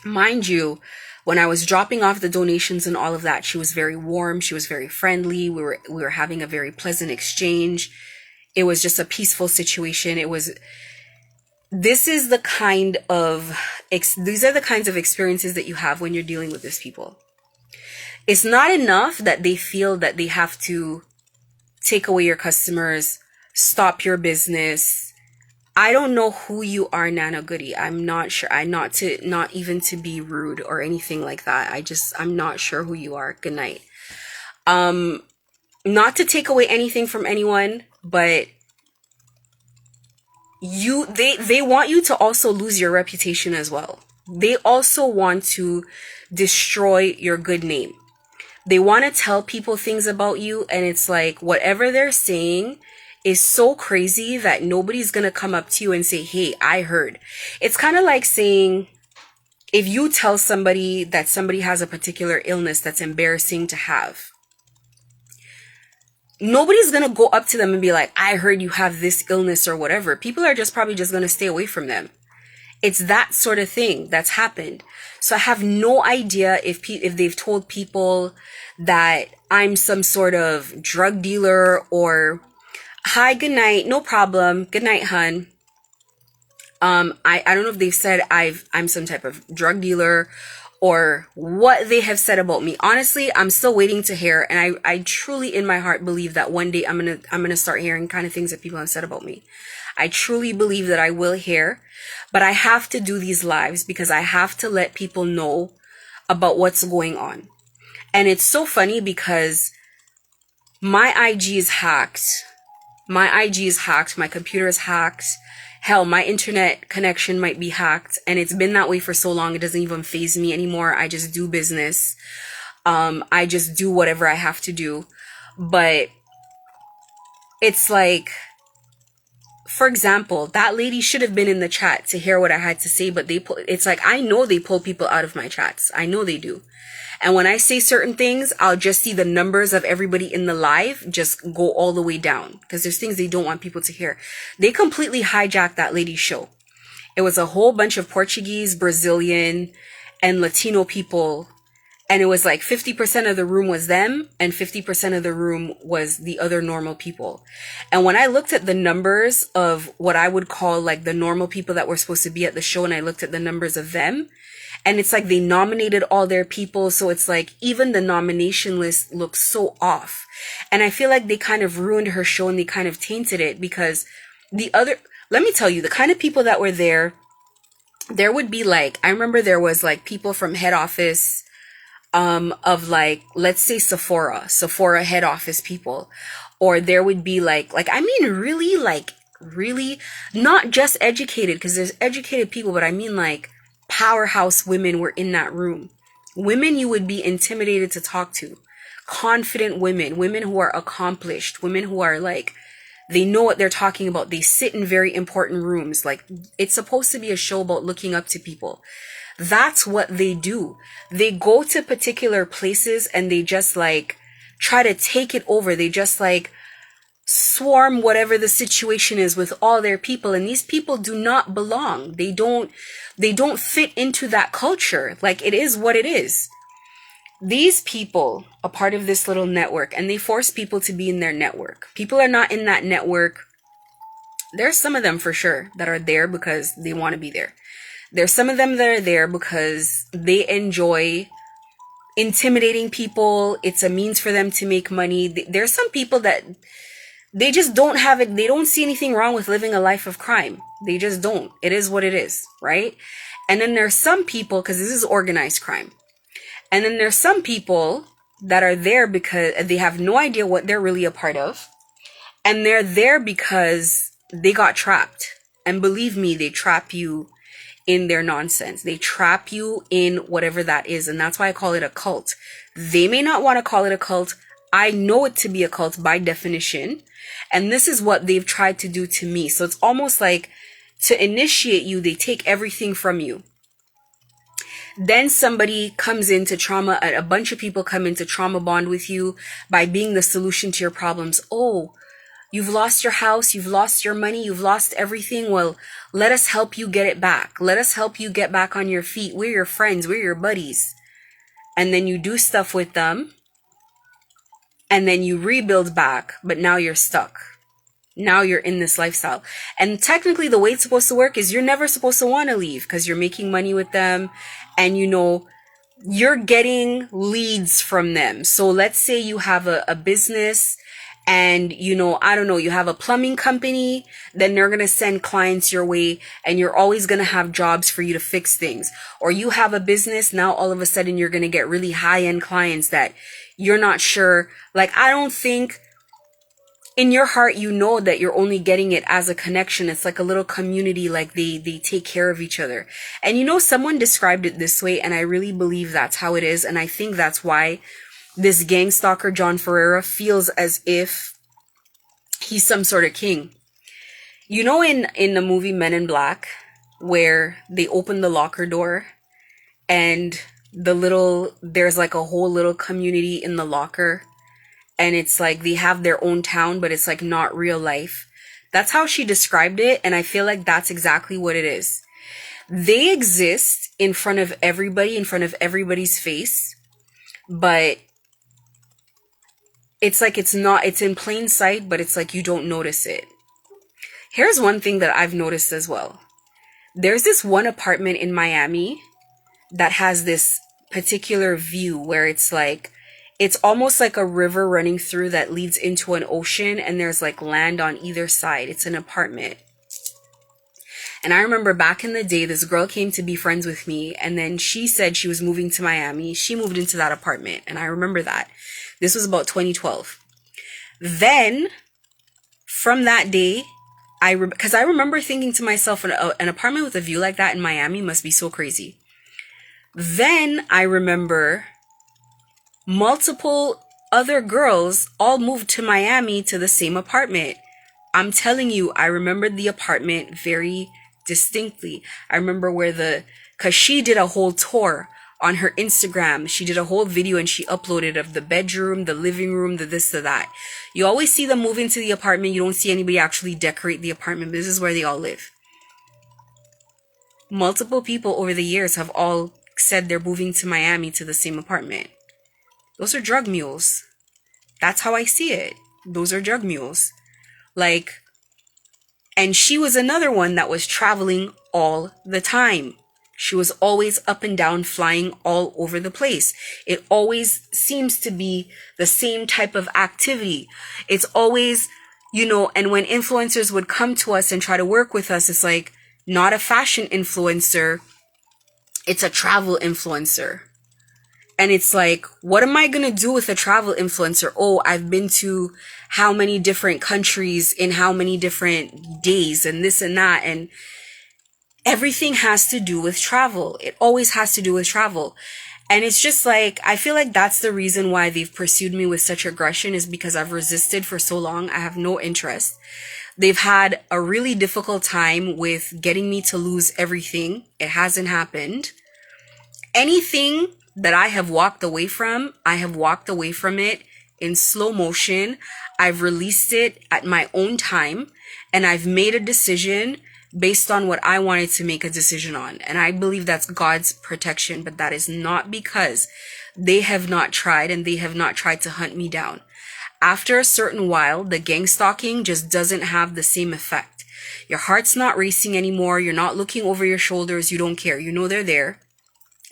Mind you, when I was dropping off the donations and all of that, she was very warm, she was very friendly. We were having a very pleasant exchange. It was just a peaceful situation. This is the kind of these are the kinds of experiences that you have when you're dealing with these people. It's not enough that they feel that they have to take away your customers, stop your business. I don't know who you are, Nana Goody. I'm not sure. Not even to be rude or anything like that. I'm not sure who you are. Good night. Not to take away anything from anyone, but they want you to also lose your reputation as well. They also want to destroy your good name. They want to tell people things about you, and it's like whatever they're saying is so crazy that nobody's going to come up to you and say, hey, I heard. It's kind of like saying, if you tell somebody that somebody has a particular illness that's embarrassing to have, nobody's going to go up to them and be like, I heard you have this illness or whatever. People are probably just going to stay away from them. It's that sort of thing that's happened. So I have no idea if they've told people that I'm some sort of drug dealer or, hi, good night, no problem, good night, hun. I don't know if they've said I'm some type of drug dealer or what they have said about me. Honestly, I'm still waiting to hear, and I truly in my heart believe that one day I'm gonna start hearing kind of things that people have said about me. I truly believe that I will hear, but I have to do these lives because I have to let people know about what's going on. And it's so funny because my IG is hacked. My computer is hacked. Hell, my internet connection might be hacked, and it's been that way for so long it doesn't even faze me anymore. I just do business. I just do whatever I have to do. But it's like, for example, that lady should have been in the chat to hear what I had to say, but it's like, I know they pull people out of my chats. I know they do. And when I say certain things, I'll just see the numbers of everybody in the live just go all the way down because there's things they don't want people to hear. They completely hijacked that lady's show. It was a whole bunch of Portuguese, Brazilian, and Latino people. And it was like 50% of the room was them and 50% of the room was the other normal people. And when I looked at the numbers of what I would call like the normal people that were supposed to be at the show, and I looked at the numbers of them, and it's like they nominated all their people. So it's like even the nomination list looks so off. And I feel like they kind of ruined her show and they kind of tainted it because let me tell you, the kind of people that were there would be like, I remember there was like people from head office, of like, let's say Sephora head office people, or there would be like, I mean, really not just educated, because there's educated people, but I mean like powerhouse women were in that room. Women you would be intimidated to talk to. Confident women who are accomplished, women who are like, they know what they're talking about. They sit in very important rooms. Like, it's supposed to be a show about looking up to people. That's what they do. They go to particular places and they just like try to take it over. They just like swarm whatever the situation is with all their people. And these people do not belong. They don't fit into that culture. Like, it is what it is. These people are part of this little network and they force people to be in their network. People are not in that network. There's some of them for sure that are there because they want to be there. There's some of them that are there because they enjoy intimidating people. It's a means for them to make money. There's some people that they just don't have it. They don't see anything wrong with living a life of crime. They just don't. It is what it is, right? And then there's some people, because this is organized crime. And then there's some people that are there because they have no idea what they're really a part of. And they're there because they got trapped. And believe me, they trap you in their nonsense. They trap you in whatever that is. And that's why I call it a cult. They may not want to call it a cult. I know it to be a cult by definition. And this is what they've tried to do to me. So it's almost like to initiate you, they take everything from you. Then somebody comes into trauma, a bunch of people come into trauma bond with you by being the solution to your problems. Oh, you've lost your house, you've lost your money, you've lost everything. Well, let us help you get it back. Let us help you get back on your feet. We're your friends, we're your buddies. And then you do stuff with them, and then you rebuild back, but now you're stuck. Now you're in this lifestyle. And technically the way it's supposed to work is you're never supposed to want to leave because you're making money with them, and you're getting leads from them. So let's say you have a business, and I don't know, you have a plumbing company, then they're going to send clients your way, and you're always going to have jobs for you to fix things. Or you have a business, now all of a sudden you're going to get really high-end clients that you're not sure. Like, I don't think in your heart that you're only getting it as a connection. It's like a little community, like they take care of each other. And someone described it this way, and I really believe that's how it is. And I think that's why this gang stalker John Ferreira feels as if he's some sort of king. In the movie Men in Black, where they open the locker door and there's like a whole little community in the locker, and it's like they have their own town, but it's like not real life. That's how she described it, and I feel like that's exactly what it is. They exist in front of everybody, in front of everybody's face, but it's like it's in plain sight, but it's like you don't notice it. Here's one thing that I've noticed as well. There's this one apartment in Miami that has this particular view where it's almost like a river running through that leads into an ocean, and there's like land on either side. It's an apartment. And I remember back in the day, this girl came to be friends with me, and then she said she was moving to Miami. She moved into that apartment, and I remember that. This was about 2012. Then, from that day, because I remember thinking to myself, an apartment with a view like that in Miami must be so crazy. Then I remember multiple other girls all moved to Miami to the same apartment. I'm telling you, I remembered the apartment very distinctly. I remember because she did a whole tour on her Instagram. She did a whole video and she uploaded of the bedroom, the living room, the this, the that. You always see them move into the apartment. You don't see anybody actually decorate the apartment. This is where they all live. Multiple people over the years have all said they're moving to Miami to the same apartment. Those are drug mules. That's how I see it. Those are drug mules. And she was another one that was traveling all the time. She was always up and down, flying all over the place. It always seems to be the same type of activity. It's always, and when influencers would come to us and try to work with us, it's like not a fashion influencer. It's a travel influencer. And it's like, what am I going to do with a travel influencer? Oh, I've been to how many different countries in how many different days and this and that. And everything has to do with travel. It always has to do with travel. And it's just like, I feel like that's the reason why they've pursued me with such aggression, is because I've resisted for so long. I have no interest. They've had a really difficult time with getting me to lose everything. It hasn't happened. Anything that I have walked away from, I have walked away from it in slow motion. I've released it at my own time, and I've made a decision based on what I wanted to make a decision on. And I believe that's God's protection, but that is not because they have not tried, and they have not tried to hunt me down. After a certain while, the gang stalking just doesn't have the same effect. Your heart's not racing anymore. You're not looking over your shoulders. You don't care. They're there.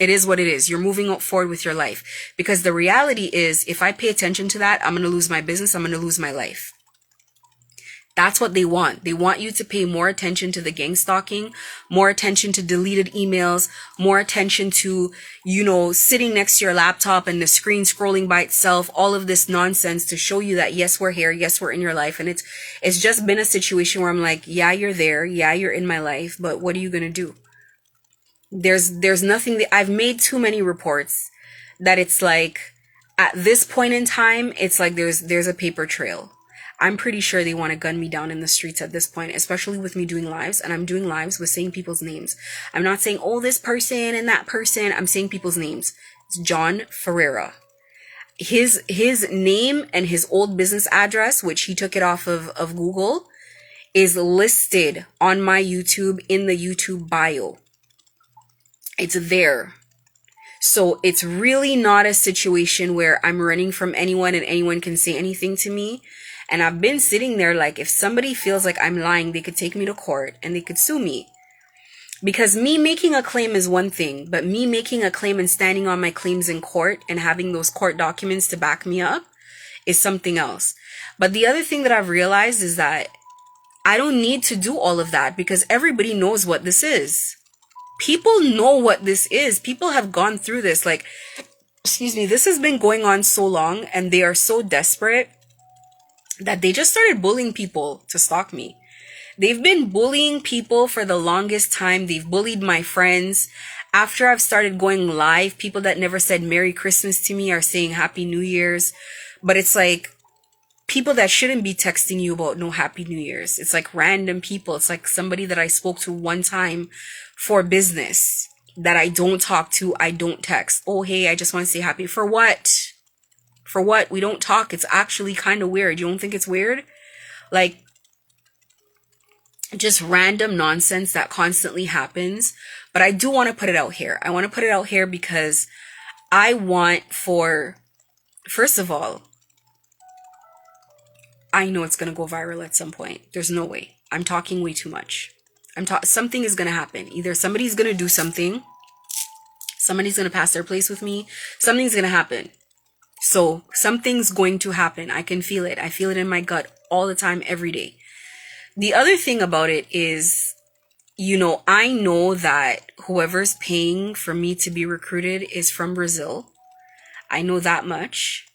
It is what it is. You're moving forward with your life. Because the reality is, if I pay attention to that, I'm going to lose my business. I'm going to lose my life. That's what they want. They want you to pay more attention to the gang stalking, more attention to deleted emails, more attention to, sitting next to your laptop and the screen scrolling by itself, all of this nonsense to show you that, yes, we're here. Yes, we're in your life. And it's just been a situation where I'm like, yeah, you're there. Yeah, you're in my life. But what are you going to do? There's nothing that I've made too many reports that it's like at this point in time, it's like there's a paper trail. I'm pretty sure they want to gun me down in the streets at this point, especially with me doing lives. And I'm doing lives with saying people's names. I'm not saying, oh, this person and that person. I'm saying people's names. It's John Ferreira. His name and his old business address, which he took it off of Google, is listed on my YouTube in the YouTube bio. It's there. So it's really not a situation where I'm running from anyone and anyone can say anything to me. And I've been sitting there like, if somebody feels like I'm lying, they could take me to court and they could sue me. Because me making a claim is one thing, but me making a claim and standing on my claims in court and having those court documents to back me up is something else. But the other thing that I've realized is that I don't need to do all of that because everybody knows what this is. People know what this is. People have gone through this. Like, excuse me, this has been going on so long and they are so desperate that they just started bullying people to stalk me. They've been bullying people for the longest time. They've bullied my friends. After I've started going live, people that never said Merry Christmas to me are saying Happy New Year's. But it's like people that shouldn't be texting you about no Happy New Year's. It's like random people. It's like somebody that I spoke to one time for business that I don't talk to. I don't text. Oh, hey, I just want to say happy. For what? For what? We don't talk. It's actually kind of weird. You don't think it's weird? Like, just random nonsense that constantly happens. But I do want to put it out here. I want to put it out here because I want for, first of all, I know it's going to go viral at some point. There's no way. I'm talking way too much. Something is going to happen. Either somebody's going to do something. Somebody's going to pass their place with me. Something's going to happen. So something's going to happen. I can feel it. I feel it in my gut all the time, every day. The other thing about it is, you know, I know that whoever's paying for me to be recruited is from Brazil. I know that much.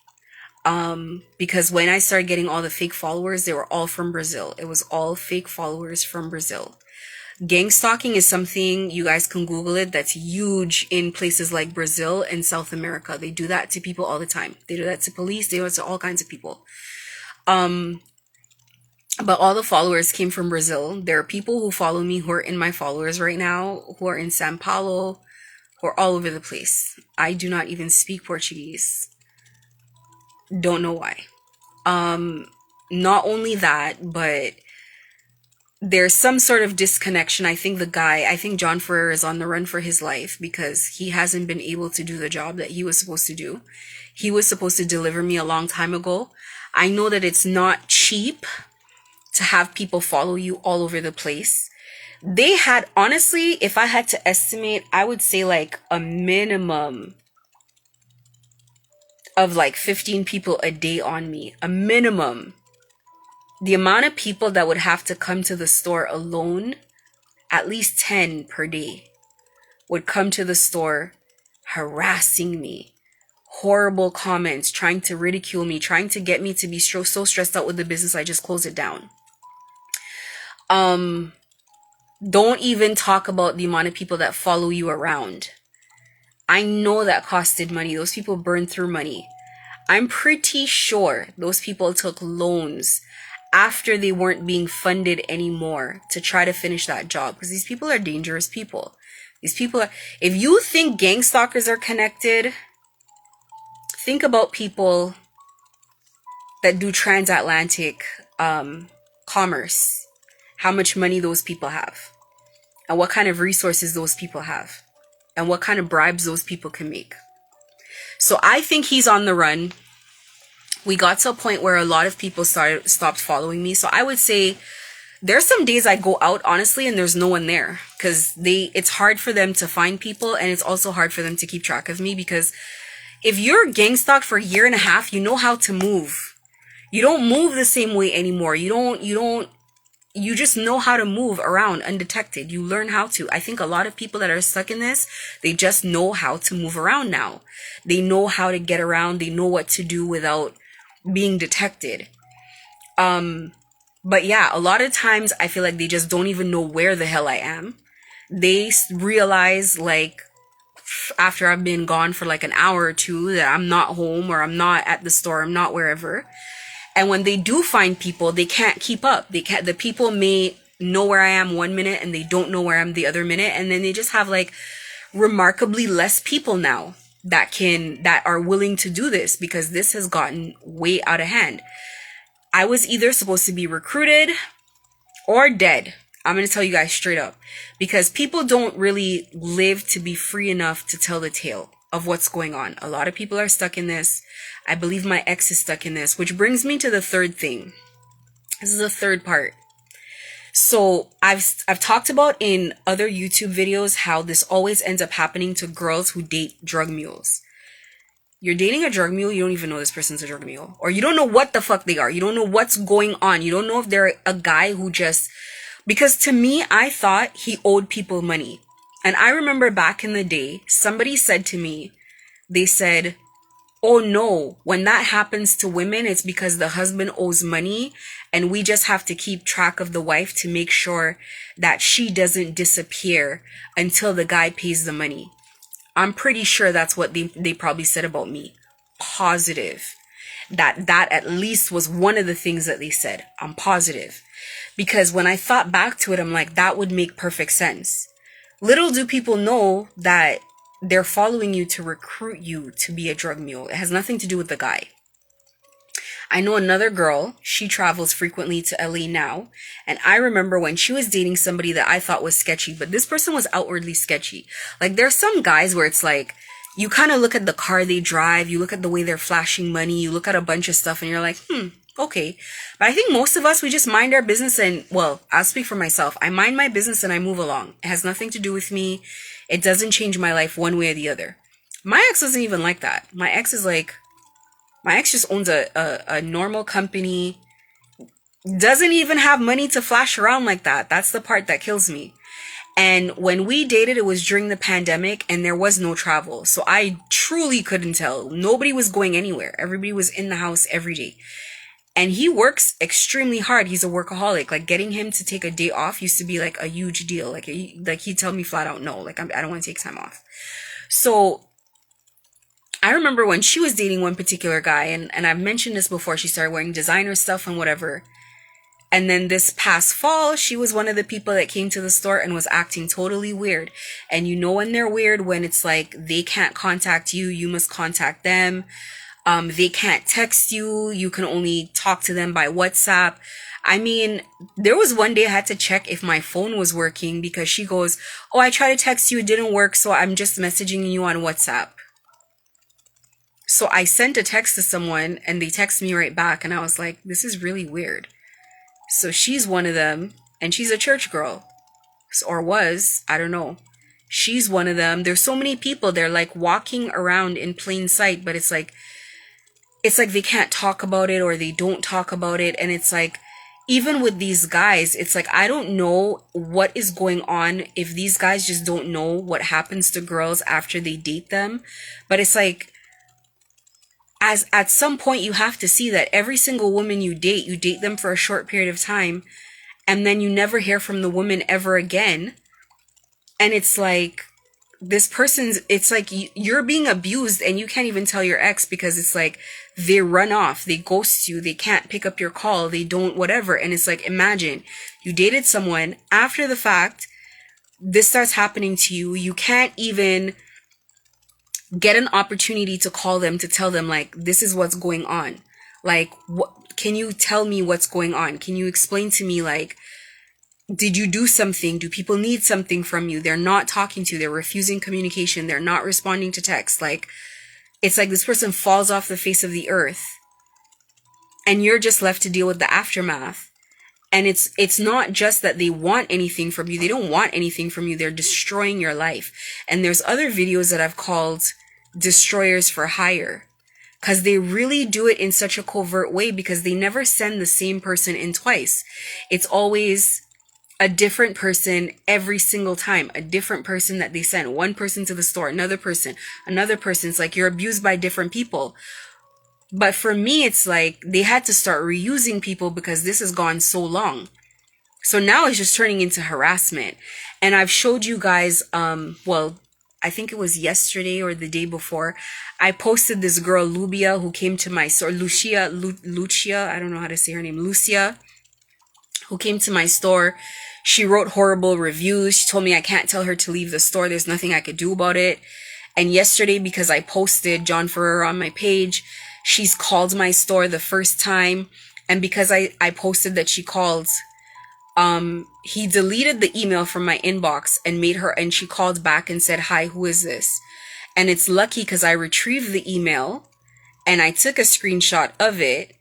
Because when I started getting all the fake followers, they were all from Brazil. It was all fake followers from Brazil. Gang stalking is something, you guys can Google it, that's huge in places like Brazil and South America. They do that to people all the time. They do that to police. They do it to all kinds of people. But all the followers came from Brazil. There are people who follow me who are in my followers right now, who are in Sao Paulo, who are all over the place. I do not even speak Portuguese. Don't know why. Not only that, but there's some sort of disconnection. I think John Ferrer is on the run for his life because he hasn't been able to do the job that he was supposed to do. He was supposed to deliver me a long time ago. I know that it's not cheap to have people follow you all over the place. They had, honestly, if I had to estimate, I would say like a minimum of like 15 people a day on me. A minimum. The amount of people that would have to come to the store alone, at least 10 per day, would come to the store harassing me. Horrible comments, trying to ridicule me, trying to get me to be so stressed out with the business, I just close it down. Don't even talk about the amount of people that follow you around. I know that costed money. Those people burned through money. I'm pretty sure those people took loans after they weren't being funded anymore to try to finish that job, because these people are dangerous people. These people are, if you think gang stalkers are connected, think about people that do transatlantic commerce, how much money those people have, and what kind of resources those people have, and what kind of bribes those people can make. So I think he's on the run. We got to a point where a lot of people stopped following me. So I would say there's some days I go out, honestly, and there's no one there, because it's hard for them to find people, and it's also hard for them to keep track of me, because if you're gang stalked for a year and a half, you know how to move. You don't move the same way anymore. You just know how to move around undetected. You learn how to. I think a lot of people that are stuck in this, they just know how to move around now. They know how to get around. They know what to do without being detected. But yeah, a lot of times I feel like they just don't even know where the hell I am. They realize, like, after I've been gone for like an hour or two, that I'm not home, or I'm not at the store, I'm not wherever. And when they do find people, they can't keep up. The people may know where I am one minute and they don't know where I am the other minute. And then they just have like remarkably less people now that are willing to do this, because this has gotten way out of hand. I was either supposed to be recruited or dead. I'm going to tell you guys straight up, because people don't really live to be free enough to tell the tale of what's going on. A lot of people are stuck in this. I believe my ex is stuck in this, which brings me to the third thing. This is the third part. So I've talked about in other YouTube videos how this always ends up happening to girls who date drug mules. You're dating a drug mule, you don't even know this person's a drug mule. Or you don't know what the fuck they are. You don't know what's going on. You don't know if they're a guy who just... Because to me, I thought he owed people money. And I remember back in the day, somebody said to me, they said, oh no, when that happens to women, it's because the husband owes money and we just have to keep track of the wife to make sure that she doesn't disappear until the guy pays the money. I'm pretty sure that's what they probably said about me. Positive. That at least was one of the things that they said. I'm positive. Because when I thought back to it, I'm like, that would make perfect sense. Little do people know that they're following you to recruit you to be a drug mule. It has nothing to do with the guy. I know another girl, she travels frequently to LA now. And I remember when she was dating somebody that I thought was sketchy, but this person was outwardly sketchy. Like, there's some guys where it's like, you kind of look at the car they drive, you look at the way they're flashing money, you look at a bunch of stuff and you're like, okay. But I think most of us, we just mind our business and, well, I'll speak for myself. I mind my business and I move along. It has nothing to do with me. It doesn't change my life one way or the other. My ex wasn't even like that. My ex just owns a normal company, doesn't even have money to flash around like that. That's the part that kills me. And when we dated, it was during the pandemic and there was no travel. So I truly couldn't tell. Nobody was going anywhere. Everybody was in the house every day. And he works extremely hard. He's a workaholic. Like, getting him to take a day off used to be like a huge deal. Like he'd tell me flat out, no, like I don't want to take time off. So I remember when she was dating one particular guy, and I've mentioned this before, she started wearing designer stuff and whatever. And then this past fall, she was one of the people that came to the store and was acting totally weird. And you know when they're weird, when it's like they can't contact you, you must contact them. They can't text you. You can only talk to them by WhatsApp. I mean, there was one day I had to check if my phone was working because she goes, oh, I tried to text you. It didn't work. So I'm just messaging you on WhatsApp. So I sent a text to someone and they text me right back. And I was like, this is really weird. So she's one of them and she's a church girl, or was, I don't know. She's one of them. There's so many people. They're like walking around in plain sight, but it's like they can't talk about it or they don't talk about it. And it's like, even with these guys, it's like, I don't know what is going on, if these guys just don't know what happens to girls after they date them. But it's like, as at some point you have to see that every single woman you date them for a short period of time, and then you never hear from the woman ever again. And it's like, it's like you're being abused and you can't even tell your ex, because it's like they run off, they ghost you, they can't pick up your call, they don't whatever. And it's like, imagine you dated someone, after the fact this starts happening to you, you can't even get an opportunity to call them to tell them, like, this is what's going on. Like, what can you tell me what's going on? Can you explain to me, like, did you do something? Do people need something from you? They're not talking to you. They're refusing communication. They're not responding to text. Like, it's like this person falls off the face of the earth and you're just left to deal with the aftermath. And it's not just that they want anything from you. They don't want anything from you. They're destroying your life. And there's other videos that I've called destroyers for hire, because they really do it in such a covert way, because they never send the same person in twice. It's always a different person every single time, a different person that they send. One person to the store, another person. It's like you're abused by different people. But for me, it's like they had to start reusing people because this has gone so long. So now it's just turning into harassment. And I've showed you guys, well, I think it was yesterday or the day before, I posted this girl, Lubia, who came to my store, Lucia, I don't know how to say her name, Lucia, who came to my store. She wrote horrible reviews. She told me I can't tell her to leave the store. There's nothing I could do about it. And yesterday, because I posted John Ferrer on my page, she's called my store the first time. And because I posted that she called, he deleted the email from my inbox and she called back and said, "Hi, who is this?" And it's lucky because I retrieved the email and I took a screenshot of it.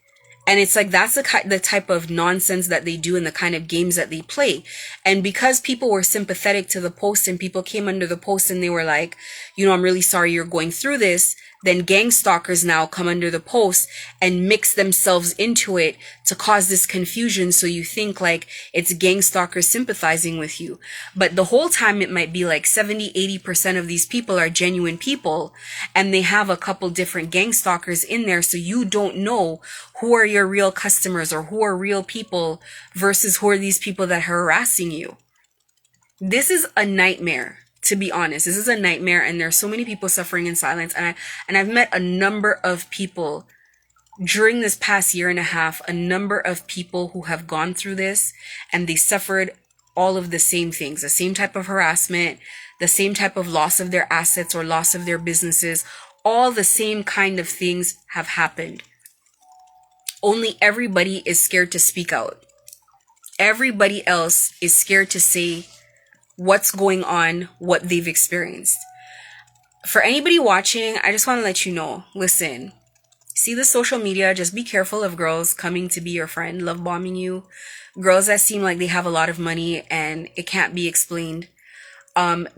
And it's like, that's the type of nonsense that they do and the kind of games that they play. And because people were sympathetic to the post and people came under the post and they were like, I'm really sorry you're going through this, then gang stalkers now come under the post and mix themselves into it to cause this confusion. So you think like it's gang stalkers sympathizing with you. But the whole time it might be like 70-80% of these people are genuine people and they have a couple different gang stalkers in there. So you don't know who are your real customers or who are real people versus who are these people that are harassing you. This is a nightmare. To be honest, this is a nightmare, and there's so many people suffering in silence. And I've met a number of people during this past year and a half, a number of people who have gone through this, and they suffered all of the same things, the same type of harassment, the same type of loss of their assets or loss of their businesses. All the same kind of things have happened. Only everybody is scared to speak out. Everybody else is scared to say what's going on, what they've experienced. For anybody watching, I just want to let you know, listen, see the social media, just be careful of girls coming to be your friend, love bombing you, girls that seem like they have a lot of money and it can't be explained.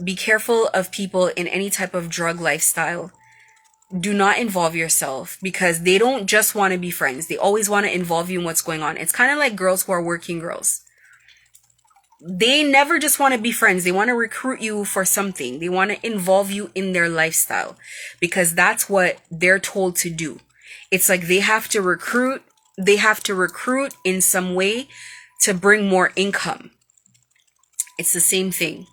Be careful of people in any type of drug lifestyle. Do not involve yourself because they don't just want to be friends. They always want to involve you in what's going on. It's kind of like girls who are working girls. They never just want to be friends. They want to recruit you for something. They want to involve you in their lifestyle because that's what they're told to do. It's like they have to recruit in some way to bring more income. It's the same thing.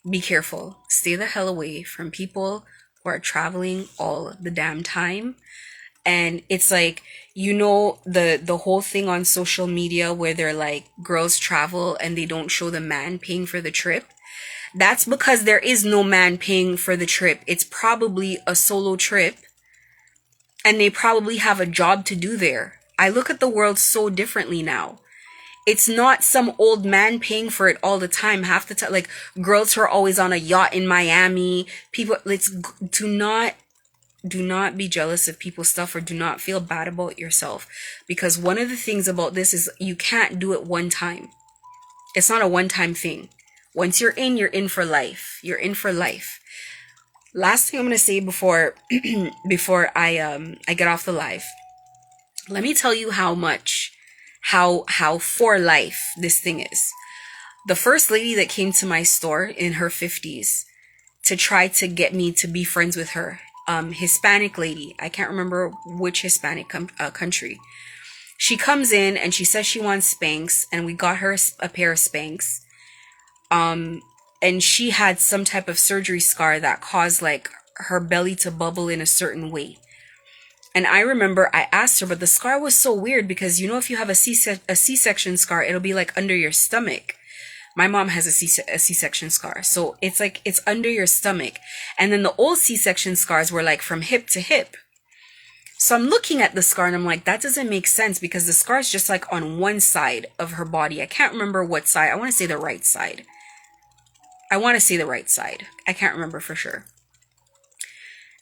Be careful. Stay the hell away from people who are traveling all the damn time. And it's like, the whole thing on social media where they're like, girls travel and they don't show the man paying for the trip. That's because there is no man paying for the trip. It's probably a solo trip and they probably have a job to do there. I look at the world so differently now. It's not some old man paying for it all the time. Half the time, like girls who are always on a yacht in Miami, do not be jealous of people's stuff or do not feel bad about yourself. Because one of the things about this is you can't do it one time. It's not a one-time thing. Once you're in for life. You're in for life. Last thing I'm going to say before I get off the live. Let me tell you how for life this thing is. The first lady that came to my store in her 50s to try to get me to be friends with her, Hispanic lady. I can't remember which Hispanic country. She comes in and she says she wants Spanx, and we got her a pair of Spanx. And she had some type of surgery scar that caused like her belly to bubble in a certain way. And I remember I asked her, but the scar was so weird because if you have a C-section scar, it'll be like under your stomach. My mom has a C-section scar. So it's like, it's under your stomach. And then the old C-section scars were like from hip to hip. So I'm looking at the scar and I'm like, that doesn't make sense because the scar is just like on one side of her body. I can't remember what side. I want to say the right side. I can't remember for sure.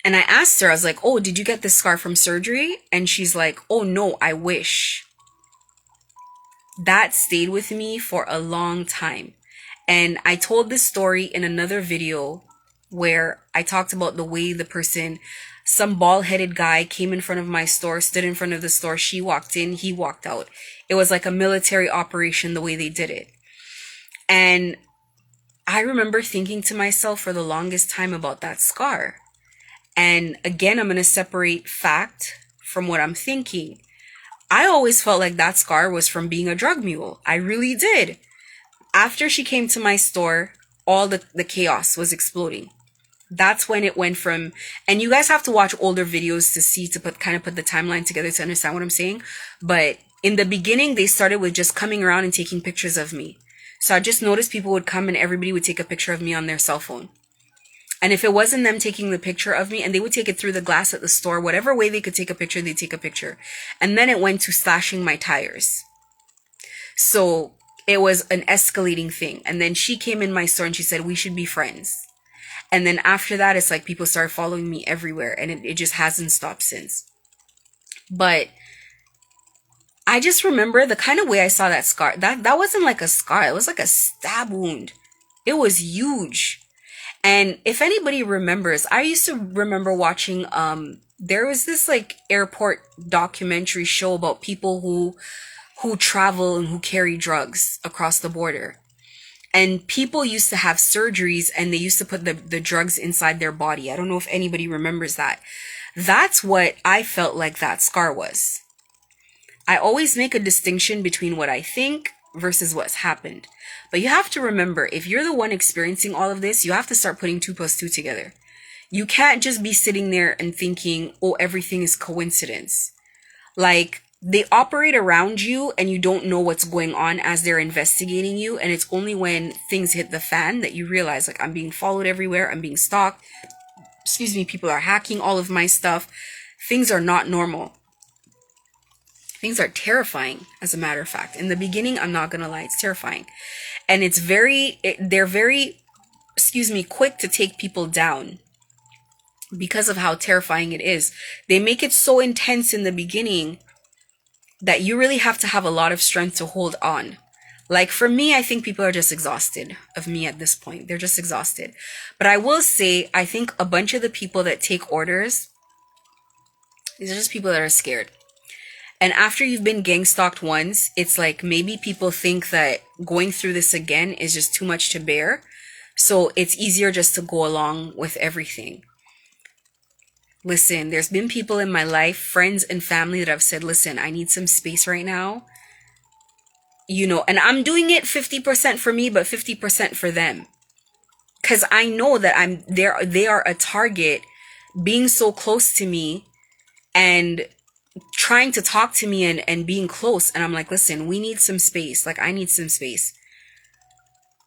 And I asked her, I was like, oh, did you get this scar from surgery? And she's like, oh no, I wish. That stayed with me for a long time. And I told this story in another video where I talked about the way some bald-headed guy came in front of my store, stood in front of the store. She walked in, he walked out. It was like a military operation the way they did it. And I remember thinking to myself for the longest time about that scar. And again, I'm going to separate fact from what I'm thinking. I always felt like that scar was from being a drug mule. I really did. After she came to my store, all the chaos was exploding. That's when it went from, and you guys have to watch older videos to see, to put the timeline together to understand what I'm saying. But in the beginning, they started with just coming around and taking pictures of me. So I just noticed people would come and everybody would take a picture of me on their cell phone. And if it wasn't them taking the picture of me, and they would take it through the glass at the store, whatever way they could take a picture, they'd take a picture. And then it went to slashing my tires. So it was an escalating thing. And then she came in my store and she said, we should be friends. And then after that, it's like people started following me everywhere, and it just hasn't stopped since. But I just remember the kind of way I saw that scar. That wasn't like a scar. It was like a stab wound. It was huge. And if anybody remembers, I used to remember watching, there was this like airport documentary show about people who travel and who carry drugs across the border. And people used to have surgeries and they used to put the drugs inside their body. I don't know if anybody remembers that. That's what I felt like that scar was. I always make a distinction between what I think versus what's happened. But you have to remember, if you're the one experiencing all of this, you have to start putting 2 plus 2 together. You can't just be sitting there and thinking, oh, everything is coincidence. Like, they operate around you and you don't know what's going on as they're investigating you. And it's only when things hit the fan that you realize, like, I'm being followed everywhere. I'm being stalked. Excuse me. People are hacking all of my stuff. Things are not normal. Things are terrifying, as a matter of fact. In the beginning, I'm not going to lie, it's terrifying. And they're very, quick to take people down because of how terrifying it is. They make it so intense in the beginning that you really have to have a lot of strength to hold on. Like for me, I think people are just exhausted of me at this point. They're just exhausted. But I will say, I think a bunch of the people that take orders, these are just people that are scared. And after you've been gang stalked once, it's like maybe people think that going through this again is just too much to bear. So it's easier just to go along with everything. Listen, there's been people in my life, friends and family, that have said, listen, I need some space right now. You know, and I'm doing it 50% for me, but 50% for them. Because I know that they are a target being so close to me and trying to talk to me and being close. And I'm like, listen, we need some space. Like, I need some space.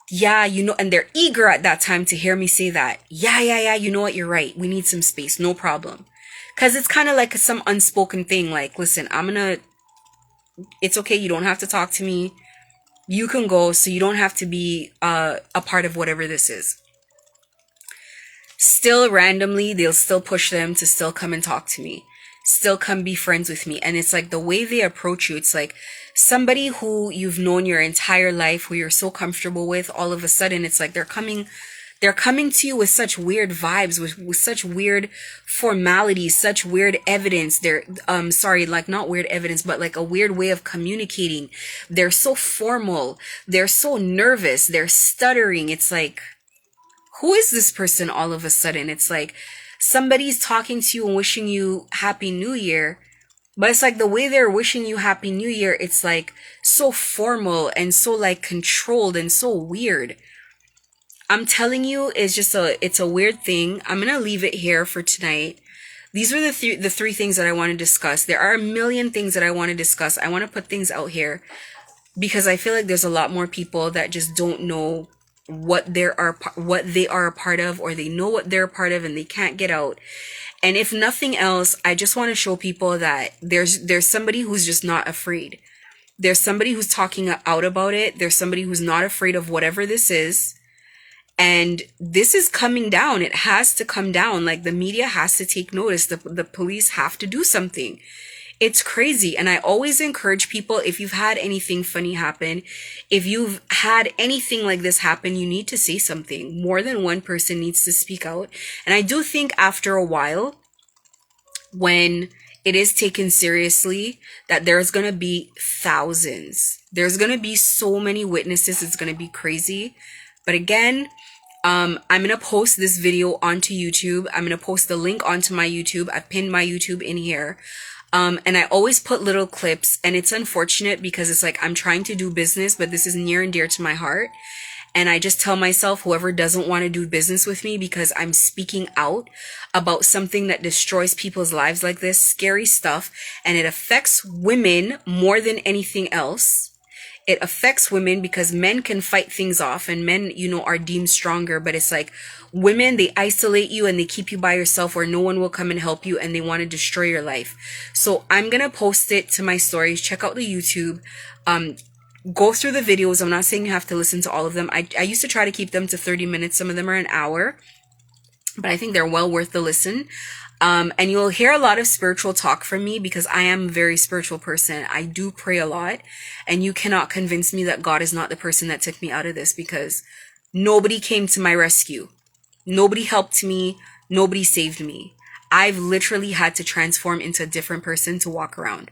Yeah, you know, and they're eager at that time to hear me say that. Yeah, you know what, you're right. We need some space, no problem. Because it's kind of like some unspoken thing. Like, listen, it's okay, you don't have to talk to me. You can go, so you don't have to be a part of whatever this is. Still randomly, they'll still push them to still come and talk to me. Still come be friends with me. And it's like the way they approach you, it's like somebody who you've known your entire life, who you're so comfortable with, all of a sudden it's like they're coming to you with such weird vibes, with such weird formalities, such weird evidence. They're like not weird evidence, but like a weird way of communicating. They're so formal, they're so nervous, they're stuttering. It's like, who is this person all of a sudden? It's like somebody's talking to you and wishing you Happy New Year, but it's like the way they're wishing you Happy New Year, it's like so formal and so like controlled and so weird. I'm telling you, it's a weird thing. I'm gonna leave it here for tonight. These were the three things that I want to discuss. There are a million things that I want to discuss. I want to put things out here because I feel like there's a lot more people that just don't know what they are a part of, or they know what they're a part of and they can't get out. And if nothing else, I just want to show people that there's somebody who's just not afraid. There's somebody who's talking out about it. There's somebody who's not afraid of whatever this is. And this is coming down. It has to come down. Like, the media has to take notice. The police have to do something. It's crazy. And I always encourage people, if you've had anything funny happen, if you've had anything like this happen, you need to say something. More than one person needs to speak out. And I do think after a while, when it is taken seriously, that there's going to be thousands. There's going to be so many witnesses. It's going to be crazy. But again, I'm going to post this video onto YouTube. I'm going to post the link onto my YouTube. I've pinned my YouTube in here. And I always put little clips, and it's unfortunate because it's like I'm trying to do business, but this is near and dear to my heart. And I just tell myself, whoever doesn't want to do business with me because I'm speaking out about something that destroys people's lives like this, scary stuff, and it affects women more than anything else. It affects women because men can fight things off, and men, are deemed stronger, but it's like women, they isolate you and they keep you by yourself where no one will come and help you, and they want to destroy your life. So I'm going to post it to my stories. Check out the YouTube. Go through the videos. I'm not saying you have to listen to all of them. I used to try to keep them to 30 minutes. Some of them are an hour, but I think they're well worth the listen. And you'll hear a lot of spiritual talk from me because I am a very spiritual person. I do pray a lot, and you cannot convince me that God is not the person that took me out of this, because nobody came to my rescue. Nobody helped me. Nobody saved me. I've literally had to transform into a different person to walk around.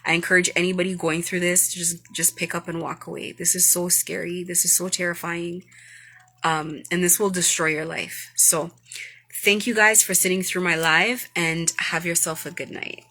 I encourage anybody going through this to just pick up and walk away. This is so scary. This is so terrifying. And this will destroy your life. So thank you guys for sitting through my live, and have yourself a good night.